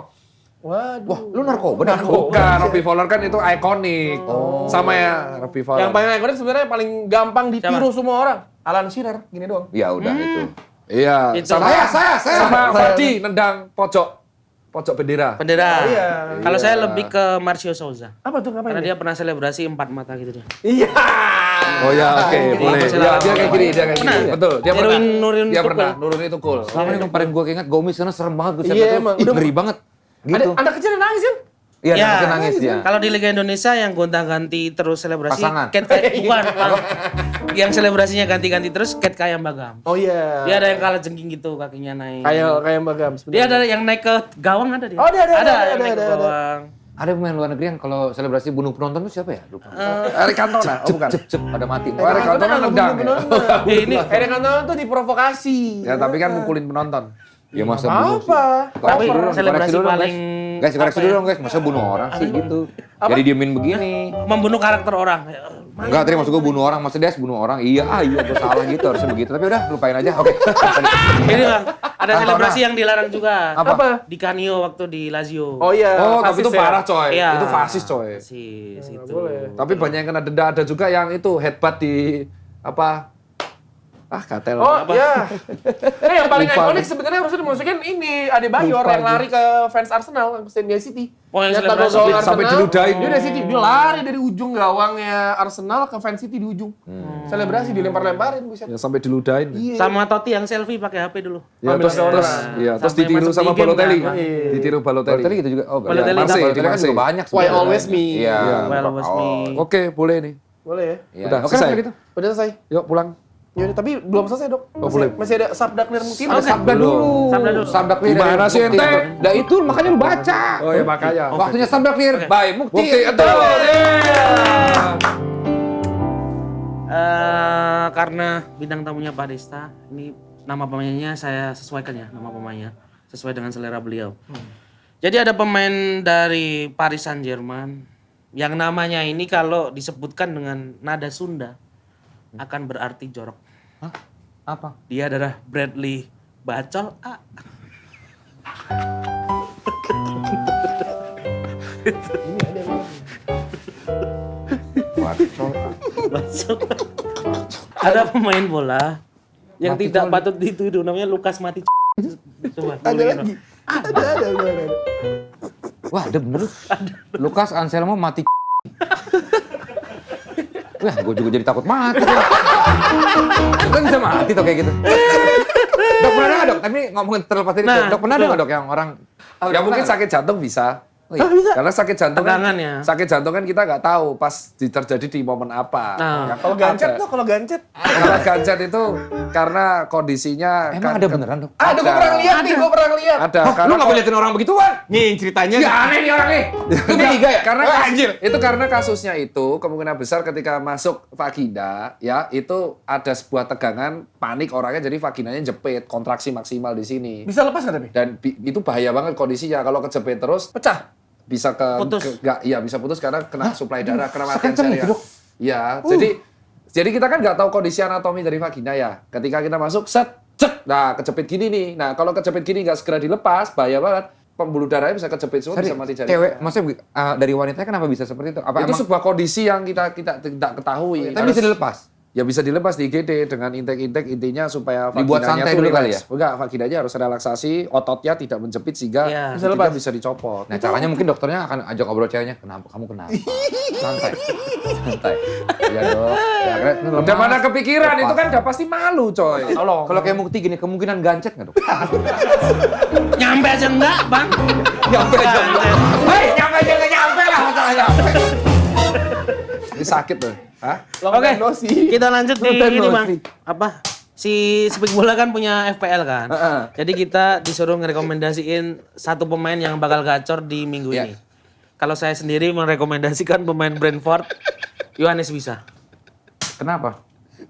Speaker 2: Waduh.
Speaker 1: Wah, lu narkoba dah.
Speaker 4: Bukan, Robbie Fowler kan itu ikonik. Sama ya Robbie Fowler.
Speaker 2: Yang paling ikonik sebenarnya paling gampang ditiru semua orang. Alan Shearer, gini doang.
Speaker 1: Ya udah itu.
Speaker 4: Iya,
Speaker 3: Itu.
Speaker 4: sama
Speaker 1: Saya.
Speaker 4: sama Vardy nendang pojok bendera.
Speaker 3: Bendera.
Speaker 2: Oh, iya.
Speaker 3: Kalau
Speaker 4: Iya.
Speaker 3: saya lebih ke Marcio Souza.
Speaker 2: Apa tuh ngapain?
Speaker 3: Karena dia pernah selebrasi 4 mata gitu dia.
Speaker 2: Iya.
Speaker 4: Oh ya, oke, boleh.
Speaker 3: masih
Speaker 4: Ya,
Speaker 3: lama.
Speaker 4: dia kayak gini, dia kayak gini.
Speaker 3: Pernah?
Speaker 4: Betul, dia pernah.
Speaker 3: Nurin
Speaker 4: Dia
Speaker 3: Tukul.
Speaker 4: pernah, Nurun itu cool.
Speaker 1: Selama ini yang paling gua ingat Gomis karena serem banget tuh.
Speaker 2: Iya, emang.
Speaker 1: Ih, ngeri banget.
Speaker 2: Ada
Speaker 1: Gitu.
Speaker 2: anak kecil yang nangis kan?
Speaker 1: Iya,
Speaker 3: Ya,
Speaker 1: nangis nangis ya.
Speaker 3: Kalau di Liga Indonesia yang gonta-ganti terus selebrasi
Speaker 1: Pasangan.
Speaker 3: bukan. Yang selebrasinya ganti-ganti terus Cat Kayam Bagam.
Speaker 2: Oh iya.
Speaker 3: Dia ada yang kalah jengking gitu kakinya naik.
Speaker 2: kayak Mbak Gams.
Speaker 3: Dia ada yang naik ke gawang ada dia.
Speaker 2: Oh, ada,
Speaker 3: yang naik
Speaker 2: ada.
Speaker 3: ke gawang.
Speaker 1: Ada pemain luar negeri yang kalau selebrasi bunuh penonton tuh siapa ya? Lupa.
Speaker 4: Eric Cantona, oh bukan.
Speaker 1: Cep, pada mati.
Speaker 4: Eric Cantona nendang ya.
Speaker 3: Ini
Speaker 2: Eric Cantona tuh diprovokasi.
Speaker 4: Ya, tapi kan mukulin penonton.
Speaker 1: Ya masa bunuh sih.
Speaker 2: Apa?
Speaker 3: Tapi
Speaker 1: Koreksi dulu dong,
Speaker 3: selebrasi
Speaker 1: koreksi dulu dong,
Speaker 3: paling
Speaker 1: guys, koreksi
Speaker 3: apa
Speaker 1: dulu
Speaker 3: ya?
Speaker 1: dong guys, masa bunuh orang sih gitu. Jadi diemin begini.
Speaker 3: Membunuh karakter orang.
Speaker 1: Enggak, tadi maksud gue bunuh orang, maksud dia bunuh orang. Iya, gue salah gitu, harusnya begitu. Tapi udah, lupain aja. Oke.
Speaker 3: Ini Bang, ada
Speaker 1: Cantona.
Speaker 3: selebrasi yang dilarang juga.
Speaker 1: Apa?
Speaker 3: Di Canio waktu di Lazio.
Speaker 2: Oh iya.
Speaker 4: Oh, tapi itu
Speaker 2: fasis ya.
Speaker 4: parah coy.
Speaker 3: Iya.
Speaker 4: Itu fasis coy.
Speaker 3: Fasis itu.
Speaker 2: boleh.
Speaker 4: Tapi banyak yang kena denda, ada juga yang itu headbutt di apa? Gatel.
Speaker 2: Oh iya. Yang paling
Speaker 4: Lupa.
Speaker 2: ikonik sebenarnya harusnya dimasukin ini Adebayor
Speaker 4: Lupa
Speaker 2: yang lari ke fans Arsenal yang pesen dia City.
Speaker 3: Oh, yang
Speaker 2: Nyata
Speaker 3: selebrasi
Speaker 2: gol
Speaker 4: sampai
Speaker 2: Arsenal,
Speaker 4: diludahin.
Speaker 2: Dia dari City, dia lari dari ujung gawangnya Arsenal ke fans City di ujung. Selebrasi dilempar-lemparin buset.
Speaker 4: Ya sampai diludahin.
Speaker 2: Iya.
Speaker 3: Sama Totti yang selfie pakai HP dulu.
Speaker 4: Ya,
Speaker 2: Ambil
Speaker 4: terus
Speaker 2: seorang.
Speaker 4: terus
Speaker 3: Sampai
Speaker 4: ditiru
Speaker 3: masuk
Speaker 4: sama
Speaker 3: di game
Speaker 4: Balotelli.
Speaker 3: kan, Bang.
Speaker 4: Ditiru Balotelli.
Speaker 1: Balotelli gitu juga. Oh,
Speaker 3: Balotelli
Speaker 1: Marseille,
Speaker 4: di
Speaker 1: Balotelli kan
Speaker 4: Marseille.
Speaker 1: juga banyak
Speaker 2: Why
Speaker 1: sebenarnya.
Speaker 2: always me.
Speaker 1: Iya.
Speaker 3: Well, always me.
Speaker 4: Oke, boleh nih.
Speaker 2: Boleh ya?
Speaker 1: Iya.
Speaker 4: Udah,
Speaker 1: Oke,
Speaker 4: selesai.
Speaker 1: kalau gitu.
Speaker 2: Udah selesai.
Speaker 4: Yuk pulang.
Speaker 2: Ya, tapi belum selesai dok.
Speaker 4: Oh, boleh.
Speaker 2: Masih ada sabda clear mungkin.
Speaker 1: Ada sabda dulu.
Speaker 3: Sabda dulu.
Speaker 1: Sabda clear.
Speaker 4: Gimana
Speaker 1: dari
Speaker 4: sih,
Speaker 1: Mukti.
Speaker 4: ente?
Speaker 1: Nah itu makanya lu baca.
Speaker 4: Oh ya makanya.
Speaker 1: Waktunya sabda clear. Bye, Mukti.
Speaker 4: Bukti itu.
Speaker 3: Karena bintang tamunya Pak Desta, ini nama pemainnya saya sesuaikan ya, nama pemainnya sesuai dengan selera beliau. Jadi ada pemain dari Paris Saint-Germain yang namanya ini kalau disebutkan dengan nada Sunda akan berarti jorok.
Speaker 1: Hah? Apa?
Speaker 3: Dia adalah Bradley Bacol A.
Speaker 1: Bacol.
Speaker 3: Bacol. Ada pemain bola yang
Speaker 1: Mati
Speaker 3: tidak
Speaker 1: coli.
Speaker 3: patut dituduh namanya Lukas Mati. Coba.
Speaker 2: Ada
Speaker 3: dulu.
Speaker 2: lagi. Ada.
Speaker 1: Wah, ada bener. Lukas Anselmo mati. Wah, gue juga jadi takut mati. Kan bisa mati tuh kayak gitu. Dok, pernah nggak dok? Tapi ngomongin terlepas dari itu,
Speaker 3: Nah,
Speaker 1: dok pernah ada
Speaker 3: betul.
Speaker 1: nggak dok yang orang...
Speaker 4: Ya mungkin sakit jantung bisa.
Speaker 1: Oh, iya.
Speaker 4: Karena sakit jantung
Speaker 3: Tegangan ya.
Speaker 4: Sakit jantung kan kita nggak tahu pas terjadi di momen apa.
Speaker 3: Nah.
Speaker 4: Ya,
Speaker 2: Kalau gancet
Speaker 4: ada.
Speaker 2: tuh, kalau gancet.
Speaker 4: Kalau gancet itu karena kondisinya
Speaker 1: Emang ada beneran dok?
Speaker 2: Ada, gue pernah lihat nih, gue pernah lihat.
Speaker 4: Ada
Speaker 1: Oh,
Speaker 4: karena
Speaker 1: lu nggak boleh liatin orang begituan?
Speaker 2: Nih ceritanya.
Speaker 1: Ya aneh nih orang nih. Lu B3 ya?
Speaker 4: Karena
Speaker 2: Oh, anjir.
Speaker 4: itu karena kasusnya itu kemungkinan besar ketika masuk vagina ya itu ada sebuah tegangan panik orangnya jadi vaginanya jepit kontraksi maksimal di sini
Speaker 2: Bisa lepas nggak tapi?
Speaker 4: dan itu bahaya banget kondisinya kalau kejepit terus
Speaker 2: Pecah.
Speaker 4: bisa
Speaker 3: Putus.
Speaker 4: ya bisa putus karena kena suplai darah kena matian
Speaker 1: Sekencang
Speaker 4: serius.
Speaker 1: itu, Dok?
Speaker 4: Iya, jadi kita kan nggak tahu kondisi anatomi dari vagina ya. Ketika kita masuk set, nah kejepit gini nih. Nah kalau kejepit gini nggak segera dilepas, bahaya banget. Pembuluh darahnya bisa kejepit semua,
Speaker 1: Sorry,
Speaker 4: bisa mati jaringan.
Speaker 1: cewek, maksudnya dari wanita kenapa bisa seperti itu? Apa
Speaker 4: Itu
Speaker 1: emang
Speaker 4: sebuah kondisi yang kita tidak ketahui.
Speaker 1: tapi bisa dilepas?
Speaker 4: Ya bisa dilepas di IGD dengan intake intinya supaya
Speaker 1: Dibuat
Speaker 4: vaginanya
Speaker 1: santai
Speaker 4: tuh
Speaker 1: dulu kali
Speaker 4: relax. Enggak, vaginanya harus relaksasi, ototnya tidak menjepit sehingga
Speaker 3: Iya.
Speaker 2: Bisa
Speaker 4: bisa
Speaker 2: lepas.
Speaker 4: bisa dicopot.
Speaker 1: Nah caranya mungkin dokternya akan ajak ngobrol ceweknya, kamu kenapa? Santai, santai. Ya dok. Ya, kan, itu
Speaker 4: Udah
Speaker 1: lemas.
Speaker 4: mana kepikiran,
Speaker 1: Lepas.
Speaker 4: itu kan udah pasti malu coy.
Speaker 1: Tolong. Kalau kayak Mukti gini, kemungkinan gancet nggak dok?
Speaker 3: Nyampe aja enggak, Bang?
Speaker 1: Nyampe aja nggak? Hei, nyampe aja nggak nyampe lah masalahnya.
Speaker 4: Ini sakit tuh. Hah?
Speaker 3: Oke,
Speaker 2: Dosi.
Speaker 3: kita lanjut di
Speaker 1: Long time
Speaker 3: ini
Speaker 1: no
Speaker 3: Bang.
Speaker 1: see.
Speaker 3: Apa? Si Speak Bola kan punya FPL kan.
Speaker 1: Heeh.
Speaker 3: Jadi kita disuruh ngerekomendasiin satu pemain yang bakal gacor di minggu
Speaker 1: Ya.
Speaker 3: ini. Kalau saya sendiri merekomendasikan pemain Brentford, Yohanes Wissa.
Speaker 1: Kenapa?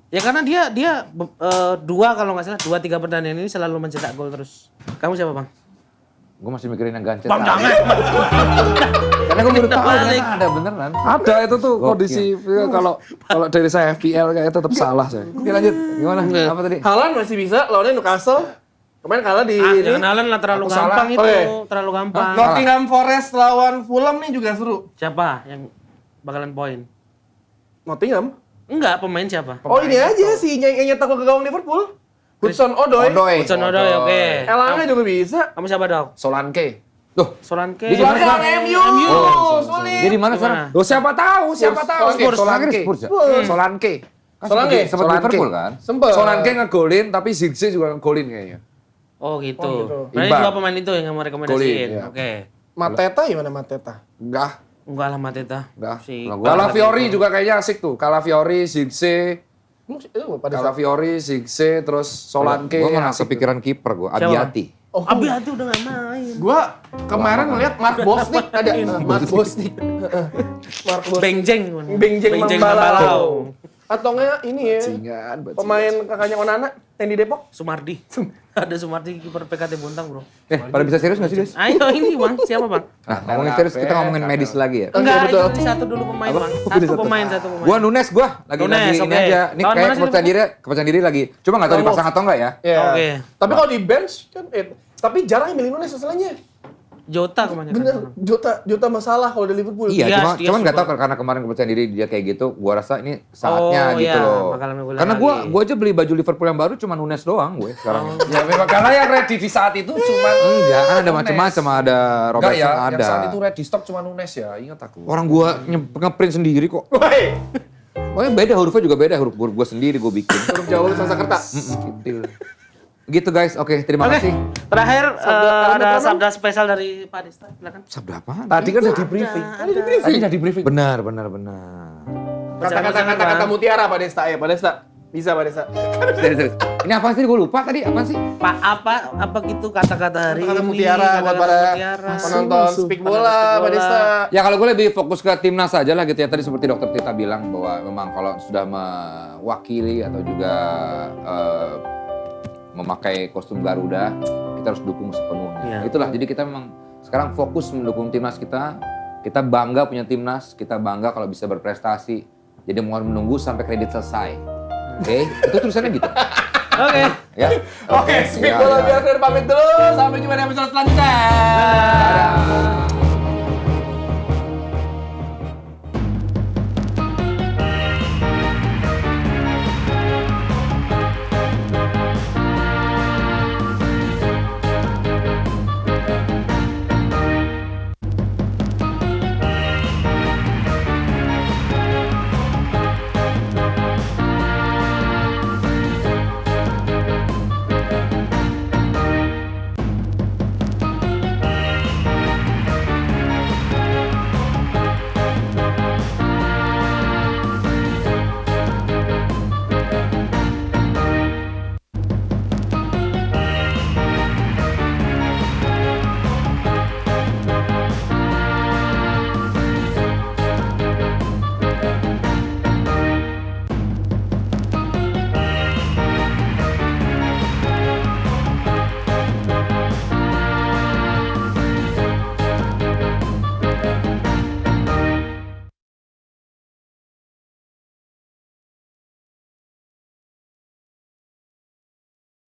Speaker 3: Ya karena dia dua kalau nggak salah 2-3 pertandingan ini selalu mencetak gol terus. Kamu siapa Bang?
Speaker 1: Gue masih mikirin yang gancet.
Speaker 3: Bang
Speaker 1: tadi.
Speaker 3: jangan.
Speaker 1: Karena gue baru tahu
Speaker 3: Balik.
Speaker 1: ternyata ada beneran.
Speaker 4: Ada itu tuh
Speaker 1: Gokil.
Speaker 4: kondisi kalau dari saya FPL kayak tetap salah saya.
Speaker 1: Oke lanjut. Gimana? Apa tadi?
Speaker 2: Haaland masih bisa lawannya Newcastle. Kemarin kalah di
Speaker 3: Ah,
Speaker 2: ini.
Speaker 3: jangan Alan lah terlalu
Speaker 1: Aku salah.
Speaker 3: gampang itu,
Speaker 2: Oke.
Speaker 3: terlalu gampang.
Speaker 2: Nottingham Forest lawan Fulham nih juga seru.
Speaker 3: Siapa yang bakalan poin?
Speaker 2: Nottingham?
Speaker 3: Enggak, pemain siapa?
Speaker 2: Oh ini aja sih yang nyetak gol ke gawang Liverpool. Hudson Odoi.
Speaker 3: Hudson Odoi, oke.
Speaker 2: Elanga juga bisa.
Speaker 3: Kamu siapa dok?
Speaker 4: Solanke.
Speaker 1: Loh,
Speaker 3: Solanke.
Speaker 1: Dia di mana
Speaker 2: Soalnya
Speaker 1: sekarang?
Speaker 2: MU.
Speaker 1: Oh,
Speaker 2: Sulit.
Speaker 1: dia di mana sekarang?
Speaker 4: Loh siapa tahu, siapa tahu.
Speaker 1: Spurs.
Speaker 4: Solanke.
Speaker 1: Spurs ya?
Speaker 4: Solanke.
Speaker 2: Solanke.
Speaker 1: Sempat Liverpool kan?
Speaker 2: Sempet.
Speaker 4: Solanke ngegolin tapi Zigze juga ngegolin kayaknya.
Speaker 3: Oh gitu.
Speaker 2: Oh, gitu.
Speaker 3: Berarti
Speaker 4: Imbang.
Speaker 3: dua pemain itu yang mau rekomendasiin.
Speaker 4: Golin, iya.
Speaker 3: Oke.
Speaker 2: Mateta gimana Mateta?
Speaker 4: Enggak.
Speaker 3: Enggak lah Mateta.
Speaker 4: Enggak.
Speaker 3: Si
Speaker 1: Kalau gua-
Speaker 4: Calafiori juga kayaknya asik tuh. Calafiori, Zigze,
Speaker 2: Itu pada
Speaker 4: Calafiori, Zigze, terus Solanke.
Speaker 1: Gue malah
Speaker 4: asik tuh.
Speaker 1: kepikiran kiper gue, Abiati.
Speaker 2: Oh,
Speaker 3: Abi hati udah gak main.
Speaker 2: gua kemarin ngeliat Mark Bosnik ada Mark Bosnik. Mark Bosnik.
Speaker 3: Bengjeng.
Speaker 2: Bengjeng Mambalau. Atau enggak ini ya,
Speaker 4: Bajingan.
Speaker 2: pemain kakaknya Onana yang di Depok?
Speaker 3: Sumardi. Ada Sumardi kiper PKT Bontang, Bro.
Speaker 1: Pada bisa serius nggak sih guys?
Speaker 3: Ayo ini Bang, siapa Bang?
Speaker 1: Nah, ngomongin serius kita ngomongin medis lagi ya.
Speaker 3: Enggak,
Speaker 2: betul.
Speaker 3: itu satu dulu pemain Bang.
Speaker 1: Pilih
Speaker 3: Satu pemain.
Speaker 1: Gua Nunes lagi
Speaker 3: Nunes,
Speaker 1: ini
Speaker 3: oke.
Speaker 1: aja. Ini
Speaker 3: Lawan
Speaker 1: kayak
Speaker 3: mana sih
Speaker 1: kepercayaan diri lagi. Cuma nggak tahu
Speaker 2: Ramos.
Speaker 1: dipasang atau enggak ya.
Speaker 2: Ya.
Speaker 3: Oke.
Speaker 2: Tapi kalau di bench kan, tapi jarang yang milih Nunes masalahnya.
Speaker 3: Jota kemana?
Speaker 2: Bener, Jota masalah kalau di Liverpool.
Speaker 1: Iya,
Speaker 3: Yes, dia
Speaker 1: cuman nggak tahu
Speaker 3: super.
Speaker 1: karena kemarin kepercayaan diri dia kayak gitu. Gua rasa ini saatnya
Speaker 3: Oh,
Speaker 1: gitu
Speaker 3: iya,
Speaker 1: loh.
Speaker 3: bakalan ngulang
Speaker 1: Karena
Speaker 3: lagi.
Speaker 1: gua aja beli baju Liverpool yang baru cuma Nunes doang gue sekarang.
Speaker 4: Ya memang karena yang ready di saat itu cuma
Speaker 1: Enggak, kan ada
Speaker 4: Nunes.
Speaker 1: macam-macam, ada
Speaker 4: Enggak
Speaker 1: Robertson
Speaker 4: ya,
Speaker 1: ada.
Speaker 4: yang saat itu ready stock cuma Nunes ya, ingat aku.
Speaker 1: Orang gua ngeprint sendiri kok.
Speaker 2: Woi,
Speaker 1: Pokoknya beda hurufnya juga beda, huruf gua sendiri gua bikin.
Speaker 2: huruf Jawa Sanskerta.
Speaker 1: Gitu. Gitu guys, oke terima kasih.
Speaker 3: Terakhir
Speaker 2: penutup.
Speaker 3: ada sabda spesial dari Pak Desta, silakan.
Speaker 1: Sabda apaan?
Speaker 4: Tadi kan udah di briefing. Tadi udah di briefing.
Speaker 1: Benar.
Speaker 2: Kata-kata mutiara Pak Desta ya, Pak Desta. Bisa Pak Desta.
Speaker 1: Serius. Ini apa sih? Gue lupa tadi. Apa sih?
Speaker 3: Pak apa gitu kata-kata hari
Speaker 2: Kata
Speaker 3: ini?
Speaker 2: mutiara buat
Speaker 3: kata-kata
Speaker 2: para
Speaker 3: mutiara.
Speaker 2: penonton speak bola,
Speaker 3: Speak
Speaker 2: Pak
Speaker 3: bola.
Speaker 2: Desta.
Speaker 1: Ya kalau gue lebih fokus ke timnas aja lah gitu ya. Tadi seperti Dokter Tita bilang bahwa memang kalau sudah mewakili atau juga memakai kostum Garuda, kita harus dukung sepenuhnya.
Speaker 3: Iya.
Speaker 1: Itulah. Jadi kita memang sekarang fokus mendukung timnas kita. Kita bangga punya timnas. Kita bangga kalau bisa berprestasi. Jadi mohon menunggu sampai kredit selesai. Oke? Itu tulisannya gitu.
Speaker 3: Oke.
Speaker 1: Ya.
Speaker 2: Oke, speak
Speaker 1: Ya,
Speaker 2: bola
Speaker 1: ya.
Speaker 2: biar pamit dulu. Sampai jumpa di episode selanjutnya.
Speaker 1: Dadah.